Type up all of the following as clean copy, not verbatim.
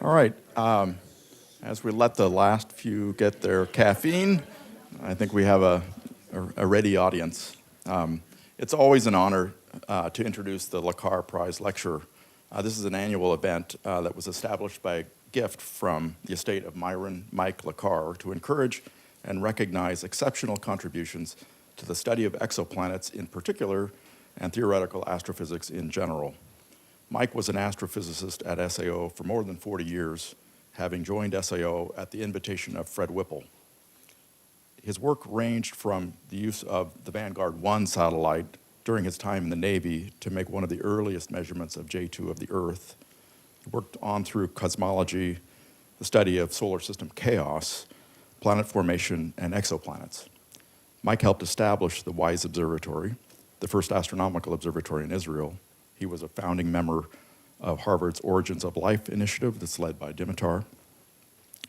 All right. As we let the last few get their caffeine, I think we have a ready audience. It's always an honor to introduce the Lecar Prize Lecture. This is an annual event that was established by a gift from the estate of Mike Lecar to encourage and recognize exceptional contributions to the study of exoplanets in particular and theoretical astrophysics in general. Mike was an astrophysicist at SAO for more than 40 years, having joined SAO at the invitation of Fred Whipple. His work ranged from the use of the Vanguard 1 satellite during his time in the Navy to make one of the earliest measurements of J2 of the Earth. He worked on through cosmology, the study of solar system chaos, planet formation, and exoplanets. Mike helped establish the WISE Observatory, the first astronomical observatory in Israel. He was a founding member of Harvard's Origins of Life initiative that's led by Dimitar.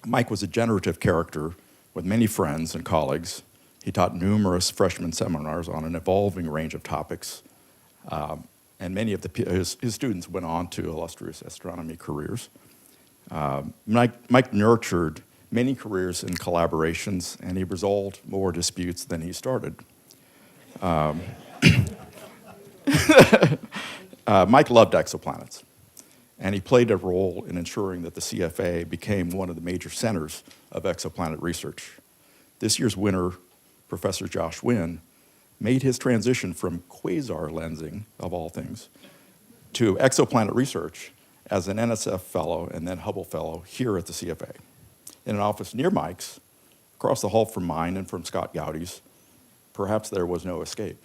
Mike was a generative character with many friends and colleagues. He taught numerous freshman seminars on an evolving range of topics, and many of his students went on to illustrious astronomy careers. Mike nurtured many careers and collaborations, and he resolved more disputes than he started. Mike loved exoplanets, and he played a role in ensuring that the CFA became one of the major centers of exoplanet research. This year's winner, Professor Josh Winn, made his transition from quasar lensing, of all things, to exoplanet research as an NSF fellow and then Hubble fellow here at the CFA. In an office near Mike's, across the hall from mine and from Scott Gowdy's, perhaps there was no escape.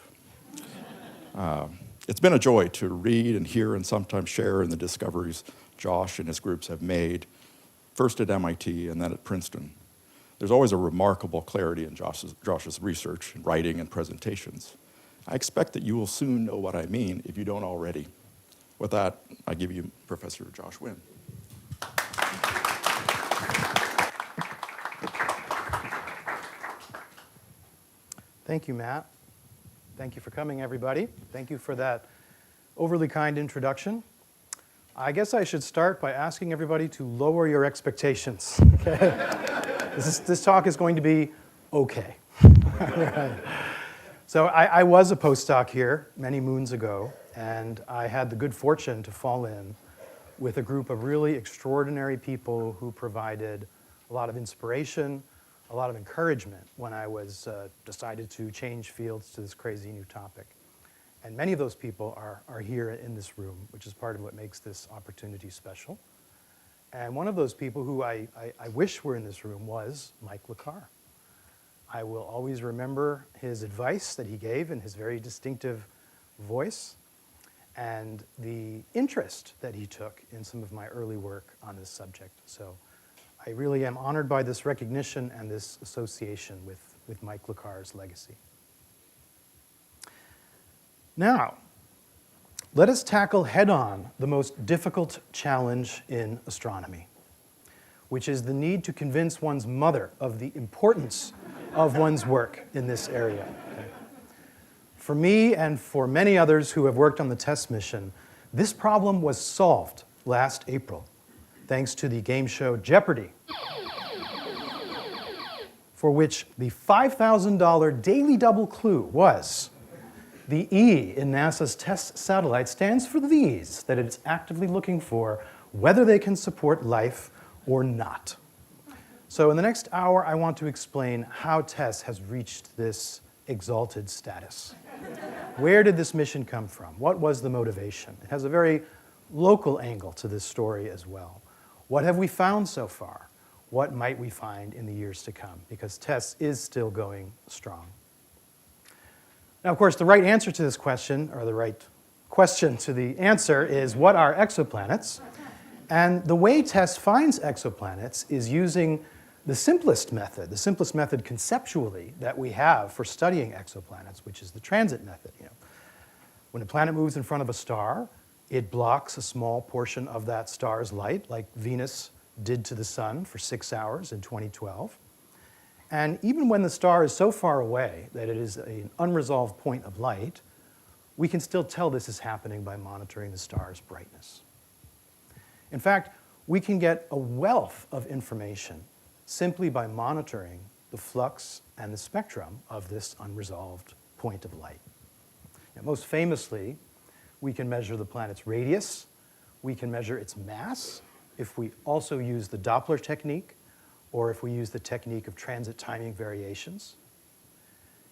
It's been a joy to read and hear and sometimes share in the discoveries Josh and his groups have made, first at MIT and then at Princeton. There's always a remarkable clarity in Josh's research, writing, and presentations. I expect that you will soon know what I mean if you don't already. With that, I give you Professor Josh Winn. Thank you, Matt. Thank you for coming, everybody. Thank you for that overly kind introduction. I guess I should start by asking everybody to lower your expectations. Okay? This talk is going to be okay. So I was a postdoc here many moons ago, and I had the good fortune to fall in with a group of really extraordinary people who provided a lot of inspiration, a lot of encouragement when I was decided to change fields to this crazy new topic. And many of those people are here in this room, which is part of what makes this opportunity special. And one of those people who I wish were in this room was Mike Lecar. I will always remember his advice that he gave in his very distinctive voice and the interest that he took in some of my early work on this subject. So I really am honored by this recognition and this association with Mike Lecar's legacy. Now, let us tackle head-on the most difficult challenge in astronomy, which is the need to convince one's mother of the importance of one's work in this area. Okay? For me and for many others who have worked on the TESS mission, this problem was solved last April, thanks to the game show Jeopardy! For which the $5,000 daily double clue was the E in NASA's TESS satellite stands for these, that it's actively looking for whether they can support life or not. So in the next hour, I want to explain how TESS has reached this exalted status. Where did this mission come from? What was the motivation? It has a very local angle to this story as well. What have we found so far? What might we find in the years to come? Because TESS is still going strong. Now, of course, the right answer to this question, or the right question to the answer, is what are exoplanets? And the way TESS finds exoplanets is using the simplest method conceptually that we have for studying exoplanets, which is the transit method. You know, when a planet moves in front of a star, it blocks a small portion of that star's light, like Venus did to the sun for 6 hours in 2012. And even when the star is so far away that it is an unresolved point of light, we can still tell this is happening by monitoring the star's brightness. In fact, we can get a wealth of information simply by monitoring the flux and the spectrum of this unresolved point of light. Now, most famously, we can measure the planet's radius, we can measure its mass if we also use the Doppler technique, or if we use the technique of transit timing variations.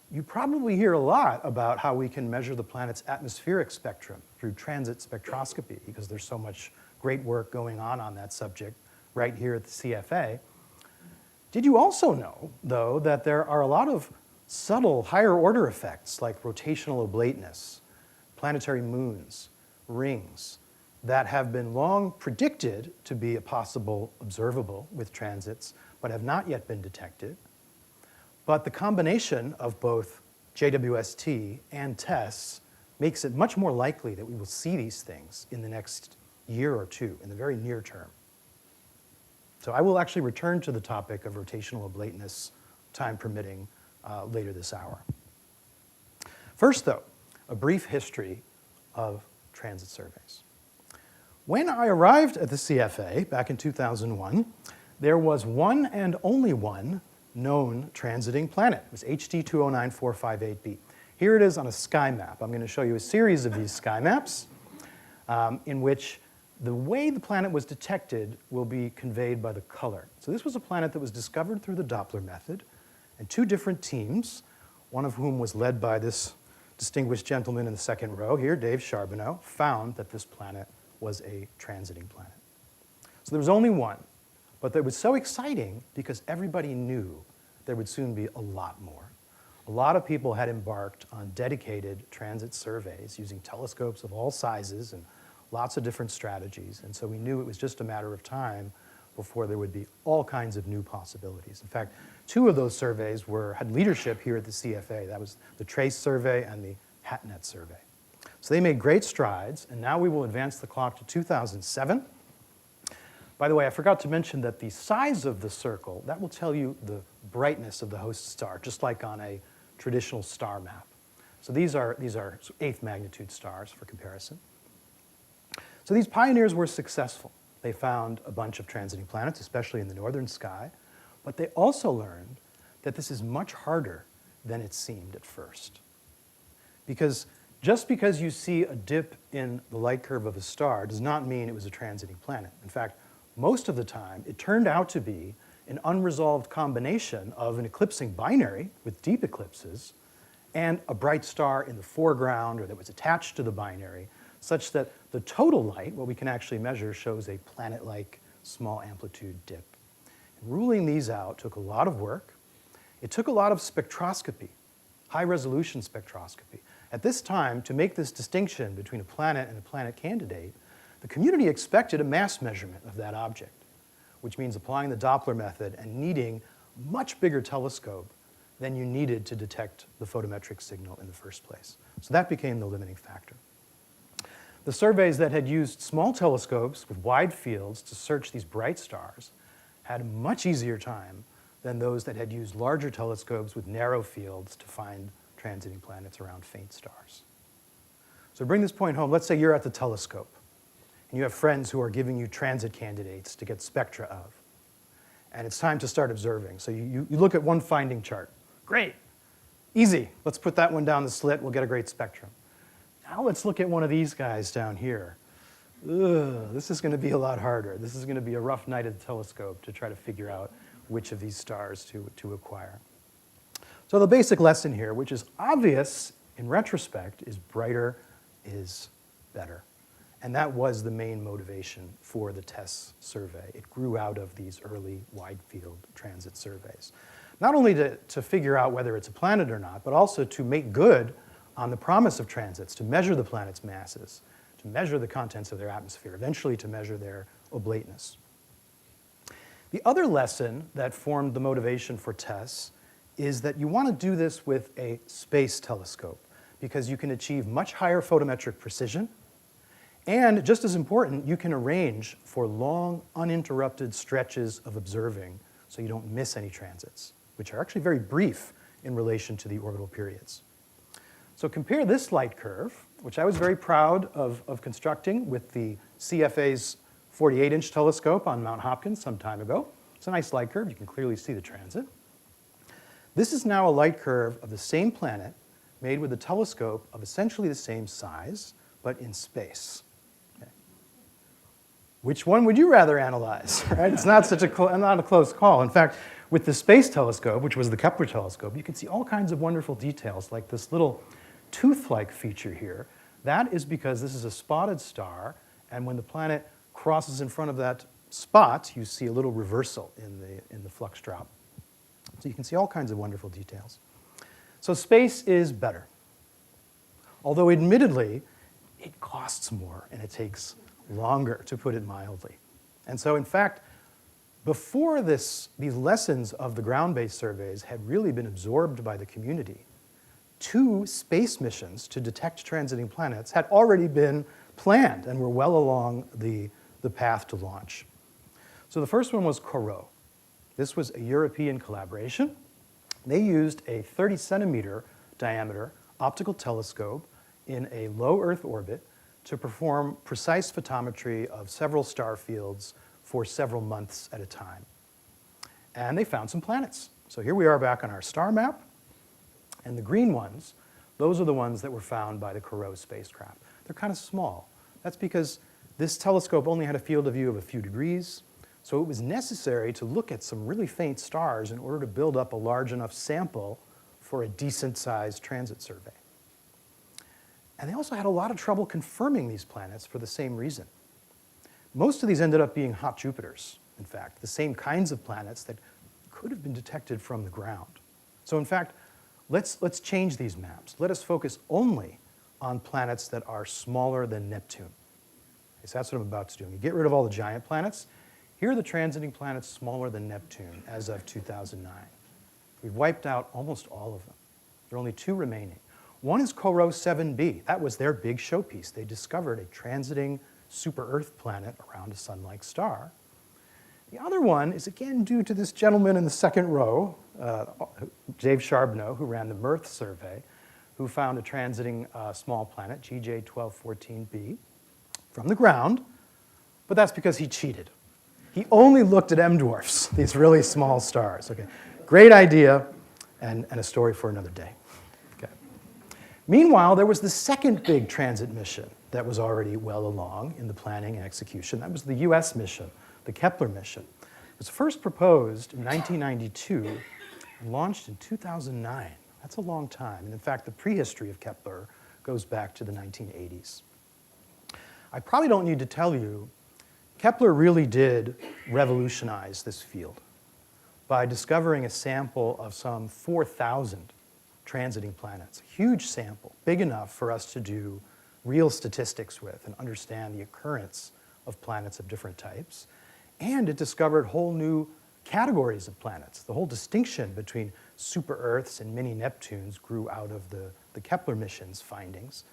You probably hear a lot about how we can measure the planet's atmospheric spectrum through transit spectroscopy, because there's so much great work going on that subject right here at the CFA. Did you also know, though, that there are a lot of subtle higher order effects like rotational oblateness, planetary moons, rings, that have been long predicted to be possible observable with transits, but have not yet been detected? But the combination of both JWST and TESS makes it much more likely that we will see these things in the next year or two, in the very near term. So I will actually return to the topic of rotational oblateness, time permitting, later this hour. First, though, a brief history of transit surveys. When I arrived at the CFA back in 2001, there was one and only one known transiting planet. It was HD 209458b. Here it is on a sky map. I'm going to show you a series of these sky maps in which the way the planet was detected will be conveyed by the color. So this was a planet that was discovered through the Doppler method, and two different teams, one of whom was led by this distinguished gentleman in the second row here, Dave Charbonneau, found that this planet was a transiting planet. So there was only one. But it was so exciting because everybody knew there would soon be a lot more. A lot of people had embarked on dedicated transit surveys using telescopes of all sizes and lots of different strategies. And so we knew it was just a matter of time before there would be all kinds of new possibilities. In fact, two of those surveys had leadership here at the CFA. That was the TRACE survey and the HATNET survey. So they made great strides, and now we will advance the clock to 2007. By the way, I forgot to mention that the size of the circle, that will tell you the brightness of the host star, just like on a traditional star map. So these are 8th magnitude stars for comparison. So these pioneers were successful. They found a bunch of transiting planets, especially in the northern sky, but they also learned that this is much harder than it seemed at first. Because just because you see a dip in the light curve of a star does not mean it was a transiting planet. In fact, most of the time, it turned out to be an unresolved combination of an eclipsing binary with deep eclipses and a bright star in the foreground or that was attached to the binary, such that the total light, what we can actually measure, shows a planet-like small amplitude dip. And ruling these out took a lot of work. It took a lot of spectroscopy, high-resolution spectroscopy. At this time, to make this distinction between a planet and a planet candidate, the community expected a mass measurement of that object, which means applying the Doppler method and needing a much bigger telescope than you needed to detect the photometric signal in the first place. So that became the limiting factor. The surveys that had used small telescopes with wide fields to search these bright stars had a much easier time than those that had used larger telescopes with narrow fields to find transiting planets around faint stars. So to bring this point home, let's say you're at the telescope and you have friends who are giving you transit candidates to get spectra of. And it's time to start observing. So you look at one finding chart. Great, easy. Let's put that one down the slit. We'll get a great spectrum. Now let's look at one of these guys down here. Ugh, this is going to be a lot harder. This is going to be a rough night at the telescope to try to figure out which of these stars to acquire. So the basic lesson here, which is obvious in retrospect, is brighter is better. And that was the main motivation for the TESS survey. It grew out of these early wide field transit surveys. Not only to figure out whether it's a planet or not, but also to make good on the promise of transits, to measure the planet's masses, to measure the contents of their atmosphere, eventually to measure their oblateness. The other lesson that formed the motivation for TESS is that you want to do this with a space telescope because you can achieve much higher photometric precision. And just as important, you can arrange for long, uninterrupted stretches of observing so you don't miss any transits, which are actually very brief in relation to the orbital periods. So compare this light curve, which I was very proud of constructing with the CFA's 48-inch telescope on Mount Hopkins some time ago. It's a nice light curve. You can clearly see the transit. This is now a light curve of the same planet made with a telescope of essentially the same size, but in space. Okay. Which one would you rather analyze? Right? It's not not a close call. In fact, with the Space Telescope, which was the Kepler telescope, you can see all kinds of wonderful details, like this little tooth-like feature here. That is because this is a spotted star, and when the planet crosses in front of that spot, you see a little reversal in the flux drop. So you can see all kinds of wonderful details. So space is better. Although admittedly, it costs more and it takes longer, to put it mildly. And so in fact, before these lessons of the ground-based surveys had really been absorbed by the community, 2 space missions to detect transiting planets had already been planned and were well along the path to launch. So the first one was Corot. This was a European collaboration. They used a 30-centimeter diameter optical telescope in a low Earth orbit to perform precise photometry of several star fields for several months at a time. And they found some planets. So here we are back on our star map. And the green ones, those are the ones that were found by the Corot spacecraft. They're kind of small. That's because this telescope only had a field of view of a few degrees. So it was necessary to look at some really faint stars in order to build up a large enough sample for a decent-sized transit survey. And they also had a lot of trouble confirming these planets for the same reason. Most of these ended up being hot Jupiters, in fact, the same kinds of planets that could have been detected from the ground. So in fact, let's change these maps. Let us focus only on planets that are smaller than Neptune. Okay, so that's what I'm about to do. You get rid of all the giant planets. Here are the transiting planets smaller than Neptune as of 2009. We've wiped out almost all of them. There are only 2 remaining. One is Corot 7b. That was their big showpiece. They discovered a transiting super-Earth planet around a sun-like star. The other one is again due to this gentleman in the second row, Dave Charbonneau, who ran the MERTH survey, who found a transiting small planet, GJ 1214b, from the ground, but that's because he cheated. He only looked at M-dwarfs, these really small stars. Okay. Great idea, and a story for another day. Okay. Meanwhile, there was the second big transit mission that was already well along in the planning and execution. That was the US mission, the Kepler mission. It was first proposed in 1992 and launched in 2009. That's a long time. And in fact, the prehistory of Kepler goes back to the 1980s. I probably don't need to tell you, Kepler really did revolutionize this field by discovering a sample of some 4,000 transiting planets, a huge sample, big enough for us to do real statistics with and understand the occurrence of planets of different types. And it discovered whole new categories of planets. The whole distinction between super-Earths and mini-Neptunes grew out of the Kepler mission's findings,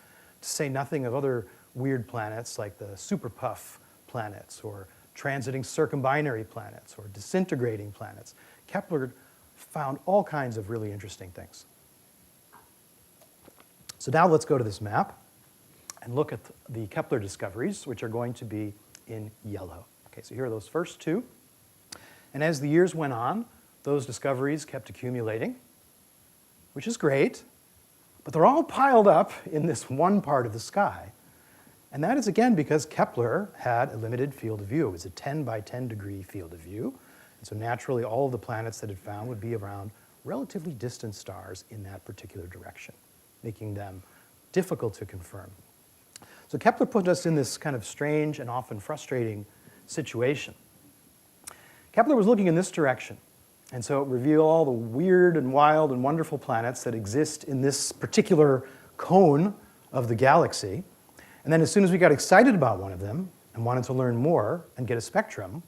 to say nothing of other weird planets like the super-puff planets or transiting circumbinary planets or disintegrating planets. Kepler found all kinds of really interesting things. So now let's go to this map and look at the Kepler discoveries, which are going to be in yellow. Okay, so here are those first 2. And as the years went on, those discoveries kept accumulating, which is great, but they're all piled up in this one part of the sky. And that is, again, because Kepler had a limited field of view. It was a 10 by 10 degree field of view. And so naturally, all of the planets that it found would be around relatively distant stars in that particular direction, making them difficult to confirm. So Kepler put us in this kind of strange and often frustrating situation. Kepler was looking in this direction, and so it revealed all the weird and wild and wonderful planets that exist in this particular cone of the galaxy. And then as soon as we got excited about one of them and wanted to learn more and get a spectrum,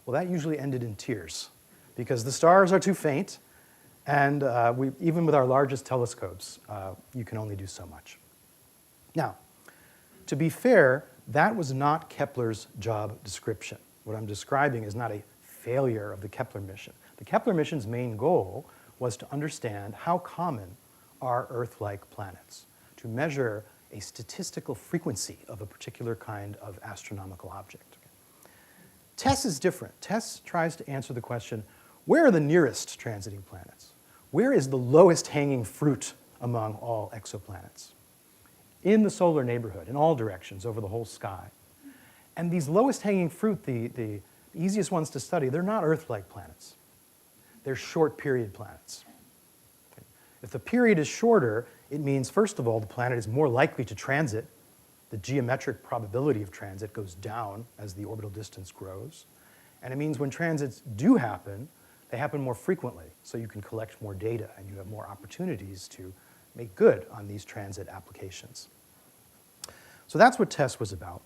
well, that usually ended in tears because the stars are too faint, and even with our largest telescopes, you can only do so much. Now, to be fair, that was not Kepler's job description. What I'm describing is not a failure of the Kepler mission. The Kepler mission's main goal was to understand how common are Earth-like planets, to measure a statistical frequency of a particular kind of astronomical object. TESS is different. TESS tries to answer the question, where are the nearest transiting planets? Where is the lowest hanging fruit among all exoplanets? In the solar neighborhood, in all directions, over the whole sky. And these lowest hanging fruit, the easiest ones to study, they're not Earth-like planets. They're short period planets. Okay. If the period is shorter, it means, first of all, the planet is more likely to transit. The geometric probability of transit goes down as the orbital distance grows. And it means when transits do happen, they happen more frequently, so you can collect more data and you have more opportunities to make good on these transit applications. So that's what TESS was about.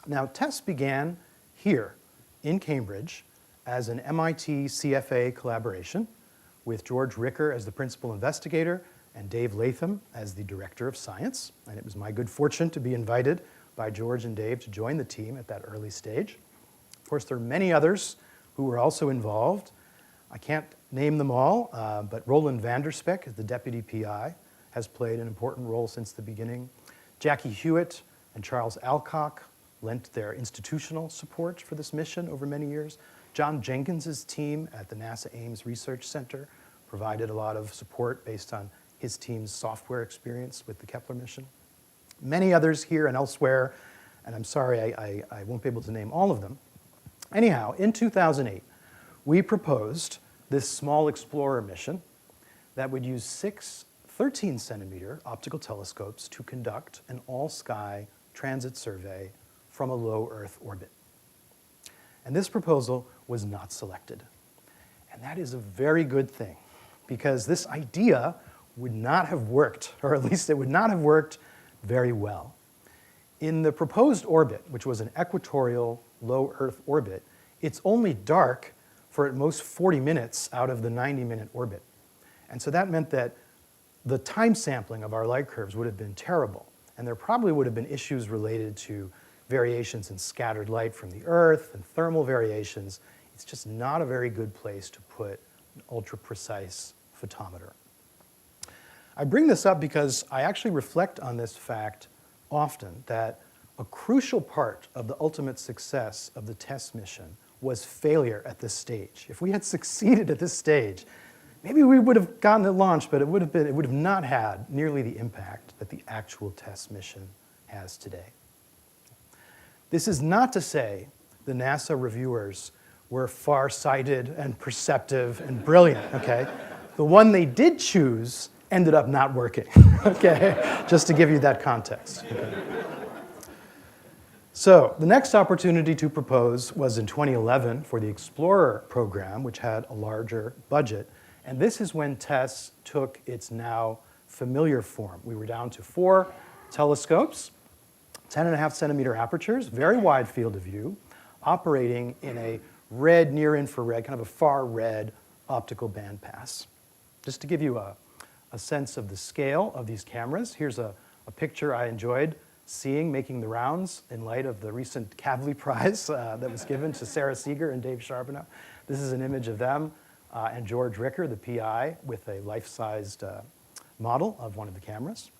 Now, TESS began here in Cambridge as an MIT CFA collaboration with George Ricker as the principal investigator and Dave Latham as the director of science. And it was my good fortune to be invited by George and Dave to join the team at that early stage. Of course, there are many others who were also involved. I can't name them all, but Roland Vanderspek, the deputy PI, has played an important role since the beginning. Jackie Hewitt and Charles Alcock lent their institutional support for this mission over many years. John Jenkins's team at the NASA Ames Research Center provided a lot of support based on his team's software experience with the Kepler mission. Many others here and elsewhere, and I'm sorry I won't be able to name all of them. Anyhow, in 2008, we proposed this small explorer mission that would use 6 13-centimeter optical telescopes to conduct an all-sky transit survey from a low Earth orbit. And this proposal was not selected. And that is a very good thing, because this idea would not have worked, or at least it would not have worked very well. In the proposed orbit, which was an equatorial low Earth orbit, it's only dark for at most 40 minutes out of the 90-minute orbit. And so that meant that the time sampling of our light curves would have been terrible. And there probably would have been issues related to variations in scattered light from the Earth and thermal variations. It's just not a very good place to put an ultra-precise photometer. I bring this up because I actually reflect on this fact often, that a crucial part of the ultimate success of the TESS mission was failure at this stage. If we had succeeded at this stage, maybe we would have gotten it launched, but it would have not had nearly the impact that the actual TESS mission has today. This is not to say the NASA reviewers were far-sighted and perceptive and brilliant, okay? The one they did choose ended up not working, okay? Just to give you that context. Okay? So the next opportunity to propose was in 2011 for the Explorer program, which had a larger budget. And this is when TESS took its now familiar form. We were down to 4 telescopes, 10.5-centimeter apertures, very wide field of view, operating in a red near-infrared, kind of a far red optical bandpass. Just to give you a sense of the scale of these cameras, here's a picture I enjoyed seeing, making the rounds in light of the recent Kavli Prize that was given to Sarah Seeger and Dave Charbonneau. This is an image of them and George Ricker, the PI, with a life-sized model of one of the cameras.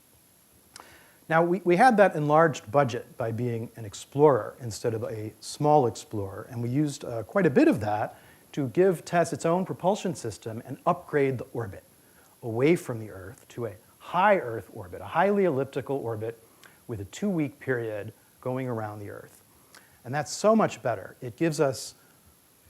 Now, we had that enlarged budget by being an explorer instead of a small explorer, and we used quite a bit of that to give TESS its own propulsion system and upgrade the orbit away from the Earth to a high Earth orbit, a highly elliptical orbit with a 2-week period going around the Earth. And that's so much better. It gives us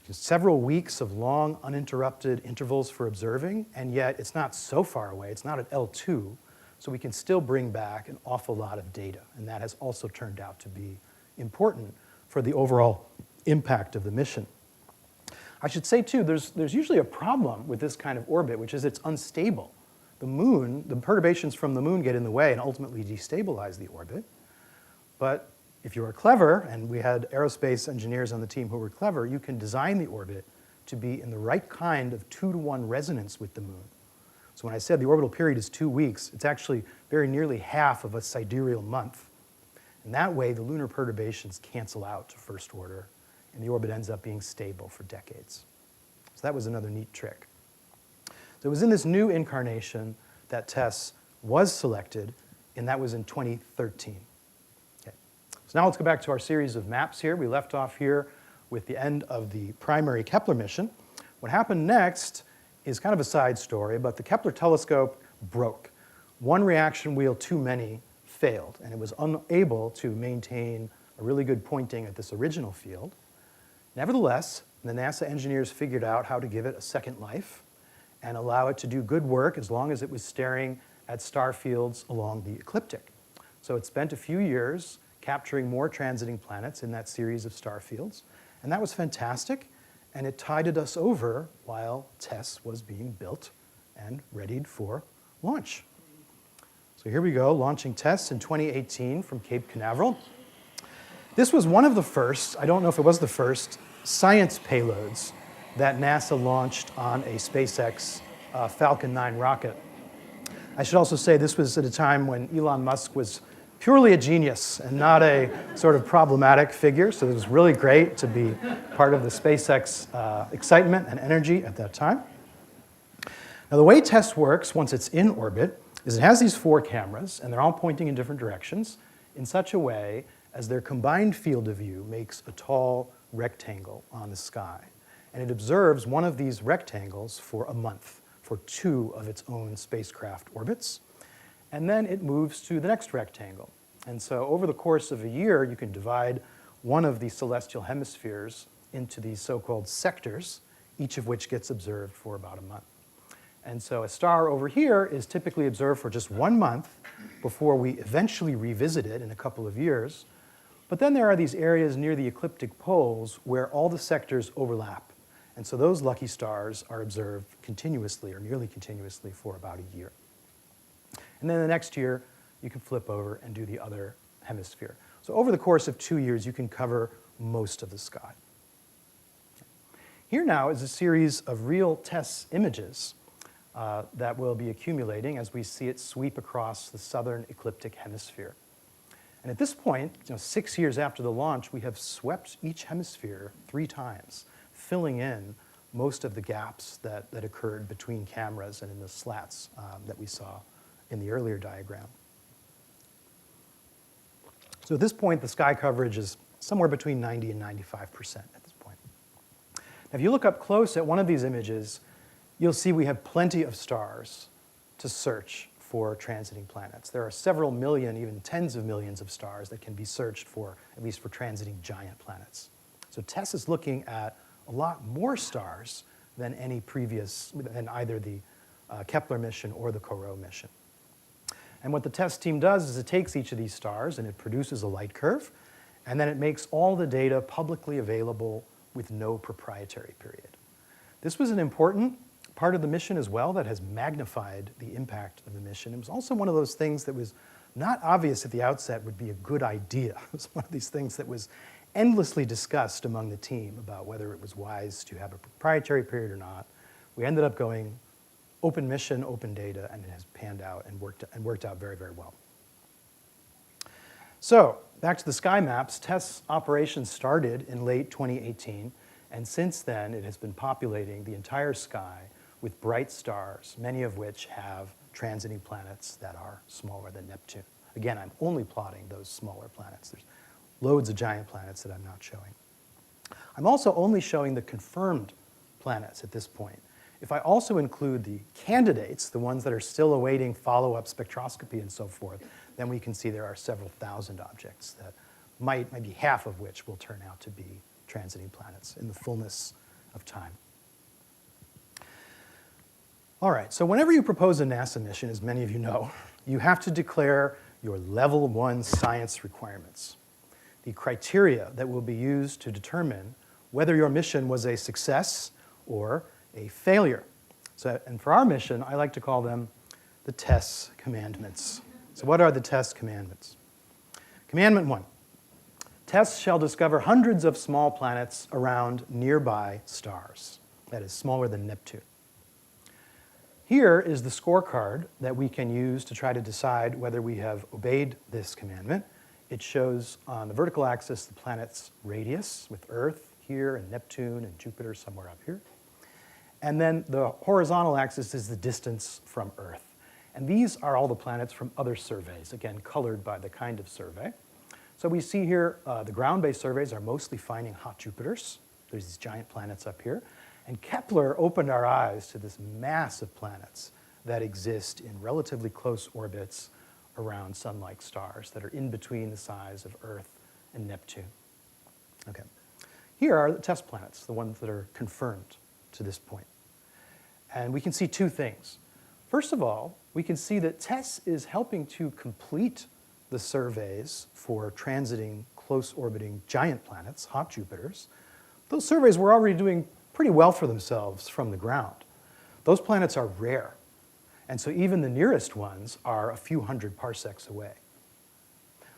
just several weeks of long, uninterrupted intervals for observing, and yet it's not so far away. It's not at L2, so we can still bring back an awful lot of data. And that has also turned out to be important for the overall impact of the mission. I should say, too, there's usually a problem with this kind of orbit, which is it's unstable. The moon, the perturbations from the moon get in the way and ultimately destabilize the orbit. But if you are clever, and we had aerospace engineers on the team who were clever, you can design the orbit to be in the right kind of 2-to-1 resonance with the moon. So when I said the orbital period is 2 weeks, it's actually very nearly half of a sidereal month. And that way, the lunar perturbations cancel out to first order, and the orbit ends up being stable for decades. So that was another neat trick. So it was in this new incarnation that TESS was selected, and that was in 2013. Okay. So now let's go back to our series of maps here. We left off here with the end of the primary Kepler mission. What happened next is kind of a side story, but the Kepler telescope broke. One reaction wheel too many failed, and it was unable to maintain a really good pointing at this original field. Nevertheless, the NASA engineers figured out how to give it a second life and allow it to do good work as long as it was staring at star fields along the ecliptic. So it spent a few years capturing more transiting planets in that series of star fields, and that was fantastic, and it tided us over while TESS was being built and readied for launch. So here we go, launching TESS in 2018 from Cape Canaveral. This was one of the first, I don't know if it was the first, science payloads that NASA launched on a SpaceX Falcon 9 rocket. I should also say this was at a time when Elon Musk was purely a genius and not a sort of problematic figure, so it was really great to be part of the SpaceX excitement and energy at that time. Now the way TESS works once it's in orbit is it has these 4 cameras, and they're all pointing in different directions in such a way as their combined field of view makes a tall rectangle on the sky. And it observes one of these rectangles for a month, for 2 of its own spacecraft orbits. And then it moves to the next rectangle. And so over the course of a year, you can divide one of these celestial hemispheres into these so-called sectors, each of which gets observed for about a month. And so a star over here is typically observed for just 1 month before we eventually revisit it in a couple of years. But then there are these areas near the ecliptic poles where all the sectors overlap. And so those lucky stars are observed continuously or nearly continuously for about a year. And then the next year, you can flip over and do the other hemisphere. So over the course of 2 years, you can cover most of the sky. Here now is a series of real TESS images that will be accumulating as we see it sweep across the southern ecliptic hemisphere. And at this point, 6 years after the launch, we have swept each hemisphere 3 times, filling in most of the gaps that occurred between cameras and in the slats that we saw in the earlier diagram. So at this point, the sky coverage is somewhere between 90 and 95% at this point. Now, if you look up close at one of these images, you'll see we have plenty of stars to search for transiting planets. There are several million, even tens of millions of stars that can be searched for, at least for transiting giant planets. So TESS is looking at a lot more stars than any previous, than either the Kepler mission or the Corot mission. And what the TESS team does is it takes each of these stars and it produces a light curve, and then it makes all the data publicly available with no proprietary period. This was an important part of the mission as well that has magnified the impact of the mission. It was also one of those things that was not obvious at the outset would be a good idea. It was one of these things that was endlessly discussed among the team about whether it was wise to have a proprietary period or not. We ended up going open mission, open data, and it has panned out and worked out very, very well. So back to the sky maps, TESS operations started in late 2018, and since then it has been populating the entire sky with bright stars, many of which have transiting planets that are smaller than Neptune. Again, I'm only plotting those smaller planets. There's loads of giant planets that I'm not showing. I'm also only showing the confirmed planets at this point. If I also include the candidates, the ones that are still awaiting follow-up spectroscopy and so forth, then we can see there are several thousand objects that maybe half of which will turn out to be transiting planets in the fullness of time. All right, so whenever you propose a NASA mission, as many of you know, you have to declare your level 1 science requirements, the criteria that will be used to determine whether your mission was a success or a failure. So, and for our mission, I like to call them the TESS commandments. So what are the TESS commandments? Commandment 1, TESS shall discover hundreds of small planets around nearby stars, that is smaller than Neptune. Here is the scorecard that we can use to try to decide whether we have obeyed this commandment. It shows on the vertical axis the planet's radius, with Earth here and Neptune and Jupiter somewhere up here. And then the horizontal axis is the distance from Earth. And these are all the planets from other surveys, again, colored by the kind of survey. So we see here the ground-based surveys are mostly finding hot Jupiters. There's these giant planets up here. And Kepler opened our eyes to this mass of planets that exist in relatively close orbits around sun-like stars that are in between the size of Earth and Neptune. Okay. Here are the TESS planets, the ones that are confirmed to this point. And we can see two things. First of all, we can see that TESS is helping to complete the surveys for transiting close-orbiting giant planets, hot Jupiters. Those surveys were already doing pretty well for themselves from the ground. Those planets are rare, and so even the nearest ones are a few hundred parsecs away.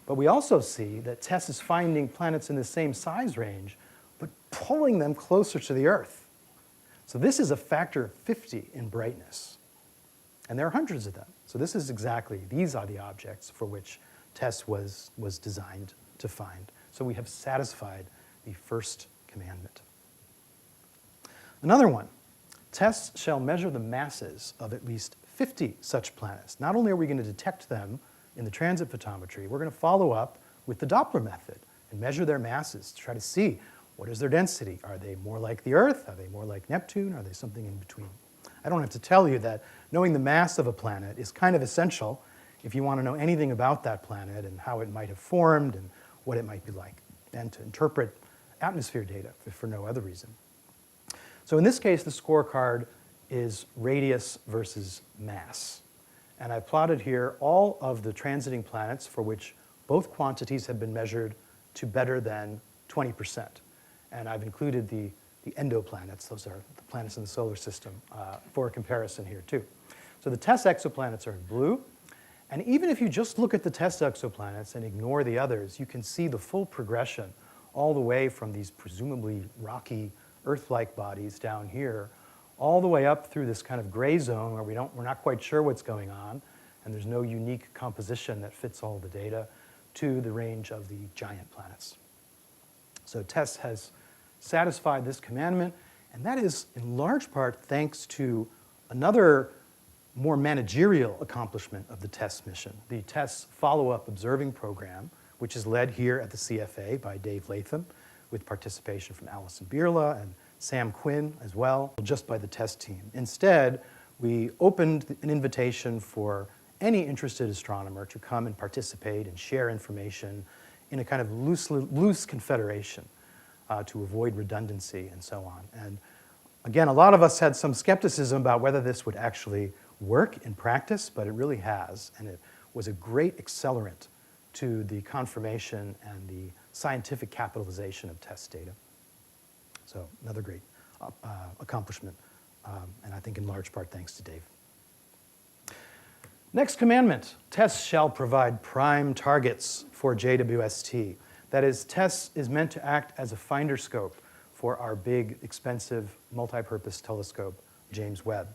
But we also see that TESS is finding planets in the same size range, but pulling them closer to the Earth. So this is a factor of 50 in brightness. And there are hundreds of them. So this is exactly, these are the objects for which TESS was designed to find. So we have satisfied the first commandment. Another one, TESS shall measure the masses of at least 50 such planets. Not only are we going to detect them in the transit photometry, we're going to follow up with the Doppler method and measure their masses to try to see what is their density. Are they more like the Earth? Are they more like Neptune? Are they something in between? I don't have to tell you that knowing the mass of a planet is kind of essential if you want to know anything about that planet and how it might have formed and what it might be like, and to interpret atmosphere data if for no other reason. So in this case, the scorecard is radius versus mass. And I've plotted here all of the transiting planets for which both quantities have been measured to better than 20%. And I've included the endoplanets, those are the planets in the solar system, for a comparison here too. So the TESS exoplanets are in blue. And even if you just look at the TESS exoplanets and ignore the others, you can see the full progression all the way from these presumably rocky Earth-like bodies down here, all the way up through this kind of gray zone where we're not quite sure what's going on, and there's no unique composition that fits all the data, to the range of the giant planets. So TESS has satisfied this commandment, and that is in large part thanks to another more managerial accomplishment of the TESS mission, the TESS Follow-Up Observing Program, which is led here at the CFA by Dave Latham, with participation from Alison Birla and Sam Quinn as well, just by the TESS team. Instead, we opened an invitation for any interested astronomer to come and participate and share information in a kind of loose confederation to avoid redundancy and so on. And again, a lot of us had some skepticism about whether this would actually work in practice, but it really has, and it was a great accelerant to the confirmation and the scientific capitalization of TESS data. So another great accomplishment, and I think in large part thanks to Dave. Next commandment, TESS shall provide prime targets for JWST. That is, TESS is meant to act as a finder scope for our big, expensive, multi-purpose telescope, James Webb.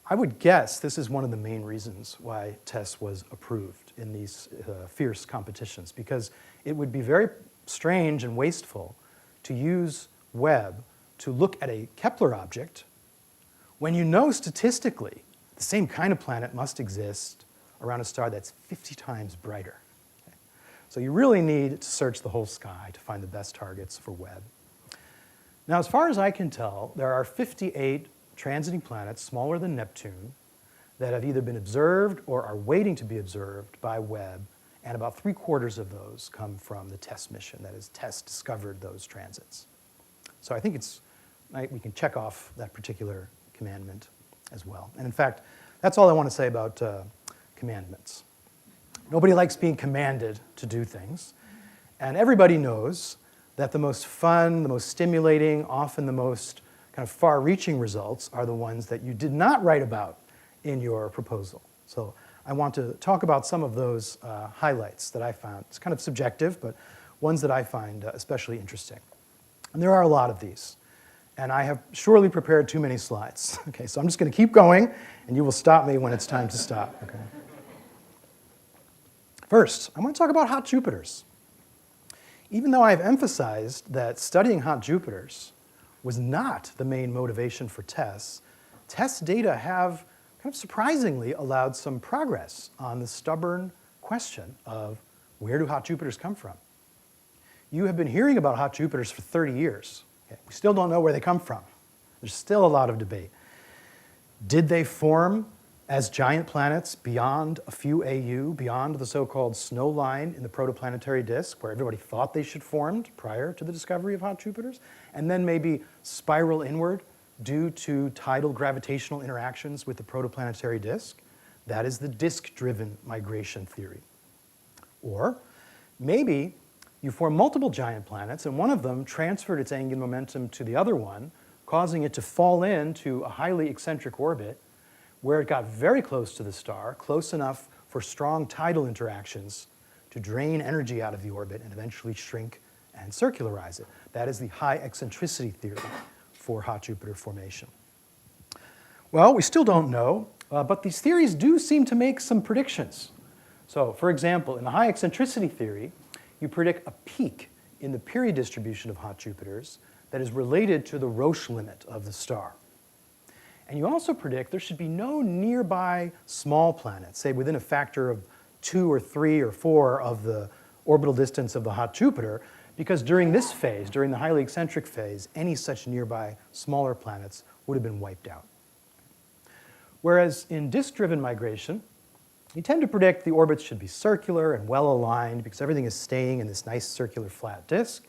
I would guess this is one of the main reasons why TESS was approved in these fierce competitions, because it would be very strange and wasteful to use Webb to look at a Kepler object when you know statistically the same kind of planet must exist around a star that's 50 times brighter. Okay? So you really need to search the whole sky to find the best targets for Webb. Now, as far as I can tell, there are 58 transiting planets smaller than Neptune that have either been observed or are waiting to be observed by Webb, and about 3/4 of those come from the TESS mission. That is, TESS discovered those transits. So I think we can check off that particular commandment as well. And in fact, that's all I want to say about commandments. Nobody likes being commanded to do things, and everybody knows that the most fun, the most stimulating, often the most kind of far-reaching results are the ones that you did not write about in your proposal. So I want to talk about some of those highlights that I found. It's kind of subjective, but ones that I find especially interesting. And there are a lot of these. And I have surely prepared too many slides. Okay, so I'm just going to keep going, and you will stop me when it's time to stop. Okay. First, I want to talk about hot Jupiters. Even though I've emphasized that studying hot Jupiters was not the main motivation for TESS, TESS data have kind of surprisingly allowed some progress on the stubborn question of Where do hot Jupiters come from? You have been hearing about hot Jupiters for 30 years. Okay? We still don't know where they come from. There's still a lot of debate. Did they form as giant planets beyond a few AU, beyond the so-called snow line in the protoplanetary disk, where everybody thought they should formed prior to the discovery of hot Jupiters, and then maybe spiral inward due to tidal gravitational interactions with the protoplanetary disk? That is the disk-driven migration theory. Or maybe you form multiple giant planets, and one of them transferred its angular momentum to the other one, causing it to fall into a highly eccentric orbit where it got very close to the star, close enough for strong tidal interactions to drain energy out of the orbit and eventually shrink and circularize it. That is the high eccentricity theory for hot Jupiter formation. Well, we still don't know, but these theories do seem to make some predictions. So, for example, in the high eccentricity theory, you predict a peak in the period distribution of hot Jupiters that is related to the Roche limit of the star. And you also predict there should be no nearby small planets, say within a factor of 2 or 3 or 4 of the orbital distance of the hot Jupiter, because during this phase, during the highly eccentric phase, any such nearby smaller planets would have been wiped out. Whereas in disk-driven migration, you tend to predict the orbits should be circular and well-aligned because everything is staying in this nice circular flat disk.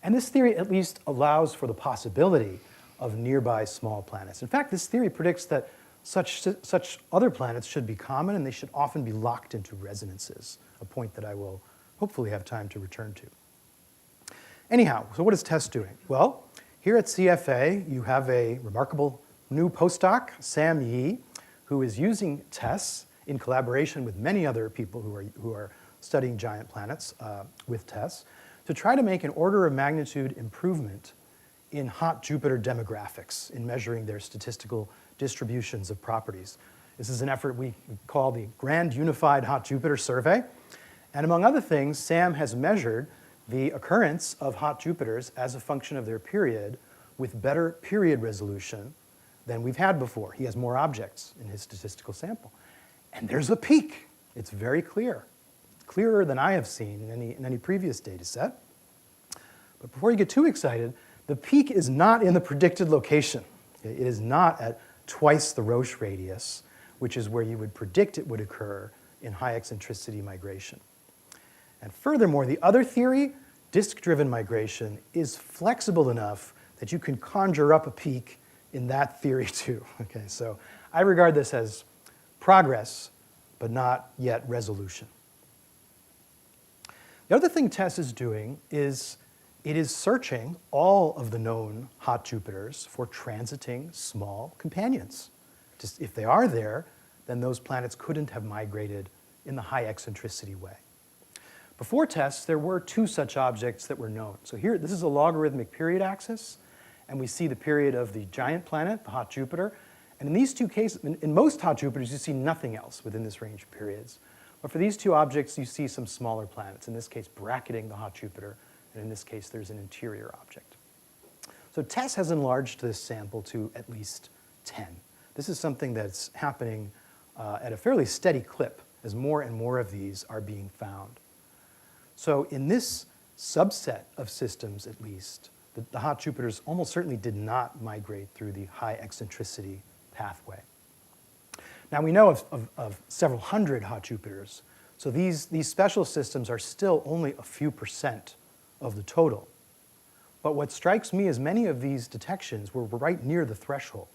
And this theory at least allows for the possibility of nearby small planets. In fact, this theory predicts that such other planets should be common and they should often be locked into resonances, a point that I will hopefully have time to return to. Anyhow, so what is TESS doing? Well, here at CFA, you have a remarkable new postdoc, Sam Yee, who is using TESS in collaboration with many other people who are studying giant planets with TESS to try to make an order of magnitude improvement in hot Jupiter demographics, in measuring their statistical distributions of properties. This is an effort we call the Grand Unified Hot Jupiter Survey. And among other things, Sam has measured the occurrence of hot Jupiters as a function of their period with better period resolution than we've had before. He has more objects in his statistical sample. And there's a peak. It's very clear. Clearer than I have seen in any previous data set. But before you get too excited, the peak is not in the predicted location. It is not at twice the Roche radius, which is where you would predict it would occur in high eccentricity migration. And furthermore, the other theory, disk-driven migration, is flexible enough that you can conjure up a peak in that theory too. Okay, so I regard this as progress, but not yet resolution. The other thing TESS is doing is it is searching all of the known hot Jupiters for transiting small companions. Just if they are there, then those planets couldn't have migrated in the high eccentricity way. Before TESS, there were 2 such objects that were known. So here, this is a logarithmic period axis, and we see the period of the giant planet, the hot Jupiter. And in these 2 cases, in most hot Jupiters, you see nothing else within this range of periods. But for these 2 objects, you see some smaller planets, in this case bracketing the hot Jupiter, and in this case there's an interior object. So TESS has enlarged this sample to at least 10. This is something that's happening at a fairly steady clip as more and more of these are being found. So in this subset of systems at least, the hot Jupiters almost certainly did not migrate through the high eccentricity pathway. Now we know of several hundred hot Jupiters, so these special systems are still only a few % of the total. But what strikes me is many of these detections were right near the threshold,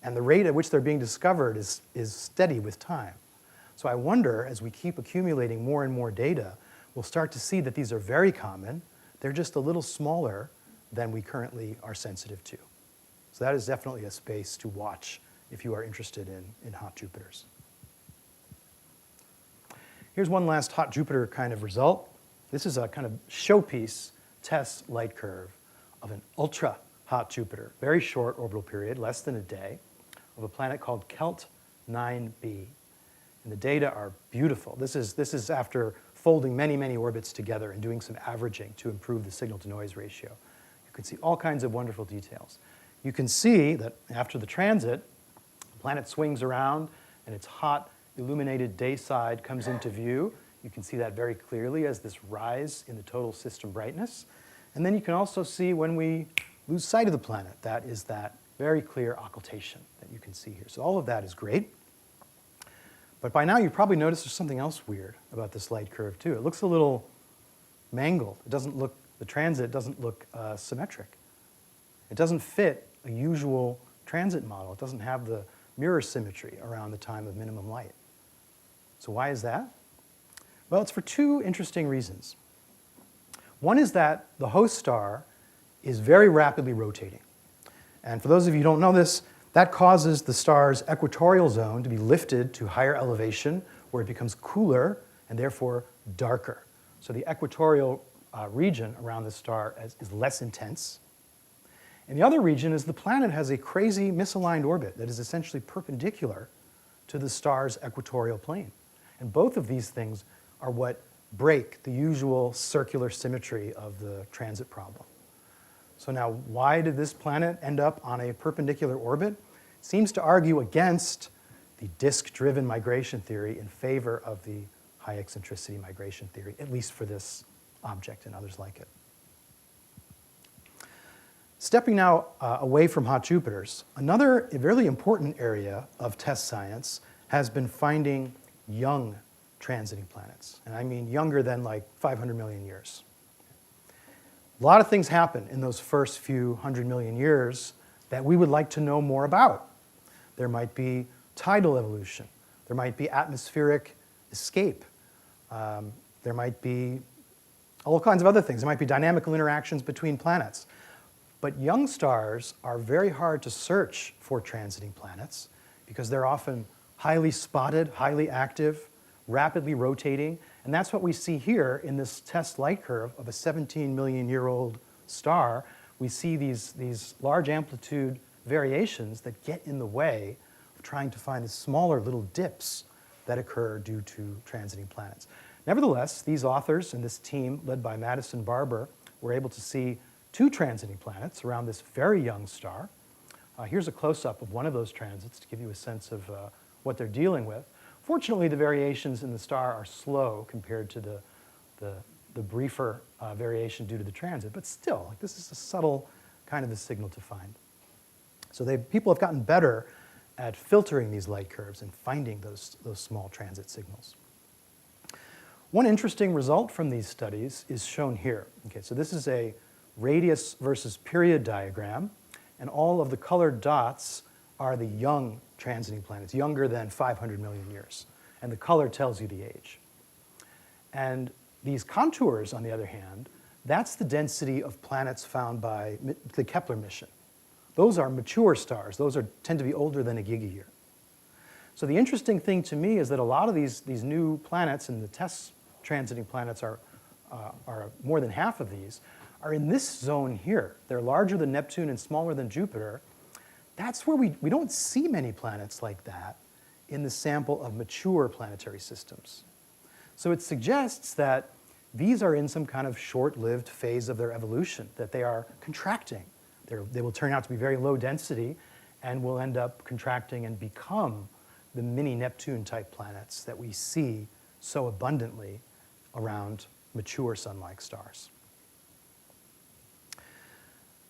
and the rate at which they're being discovered is steady with time. So I wonder, as we keep accumulating more and more data, we'll start to see that these are very common. They're just a little smaller than we currently are sensitive to. So that is definitely a space to watch if you are interested in hot Jupiters. Here's one last hot Jupiter kind of result. This is a kind of showpiece TESS light curve of an ultra hot Jupiter, very short orbital period, less than a day, of a planet called Kelt 9b. And the data are beautiful. This is after folding many, many orbits together and doing some averaging to improve the signal-to-noise ratio. You can see all kinds of wonderful details. You can see that after the transit, the planet swings around and its hot, illuminated day side comes into view. You can see that very clearly as this rise in the total system brightness. And then you can also see when we lose sight of the planet. That is that very clear occultation that you can see here. So all of that is great. But by now you've probably noticed there's something else weird about this light curve too. It looks a little mangled. It doesn't look, the transit doesn't look symmetric. It doesn't fit a usual transit model. It doesn't have the mirror symmetry around the time of minimum light. So why is that? Well, it's for two interesting reasons. One is that the host star is very rapidly rotating. And for those of you who don't know this, that causes the star's equatorial zone to be lifted to higher elevation, where it becomes cooler and therefore darker. So the equatorial region around the star is less intense. And the other region is the planet has a crazy misaligned orbit that is essentially perpendicular to the star's equatorial plane. And both of these things are what break the usual circular symmetry of the transit problem. So now, why did this planet end up on a perpendicular orbit? It seems to argue against the disk-driven migration theory in favor of the high eccentricity migration theory, at least for this object and others like it. Stepping now away from hot Jupiters, another really important area of TESS science has been finding young transiting planets. And I mean younger than like 500 million years. A lot of things happen in those first few 100 million years that we would like to know more about. There might be tidal evolution. There might be atmospheric escape. There might be all kinds of other things. There might be dynamical interactions between planets. But young stars are very hard to search for transiting planets because they're often highly spotted, highly active, rapidly rotating. And that's what we see here in this TESS light curve of a 17-million-year-old star. We see these large amplitude variations that get in the way of trying to find the smaller little dips that occur due to transiting planets. Nevertheless, these authors and this team, led by Madison Barber, were able to see two transiting planets around this very young star. Here's a close-up of one of those transits to give you a sense of what they're dealing with. Fortunately, the variations in the star are slow compared to the briefer variation due to the transit, but still, like, this is a subtle kind of a signal to find. So people have gotten better at filtering these light curves and finding those small transit signals. One interesting result from these studies is shown here. Okay, so this is a radius versus period diagram, and all of the colored dots are the young transiting planets, younger than 500 million years. And the color tells you the age. And these contours, on the other hand, that's the density of planets found by the Kepler mission. Those are mature stars. Those tend to be older than a gigayear. So the interesting thing to me is that a lot of these new planets, and the TESS transiting planets are more than half of these, are in this zone here. They're larger than Neptune and smaller than Jupiter. That's where we don't see many planets like that in the sample of mature planetary systems. So it suggests that these are in some kind of short-lived phase of their evolution, that they are contracting. They will turn out to be very low density and will end up contracting and become the mini-Neptune type planets that we see so abundantly around mature sun-like stars.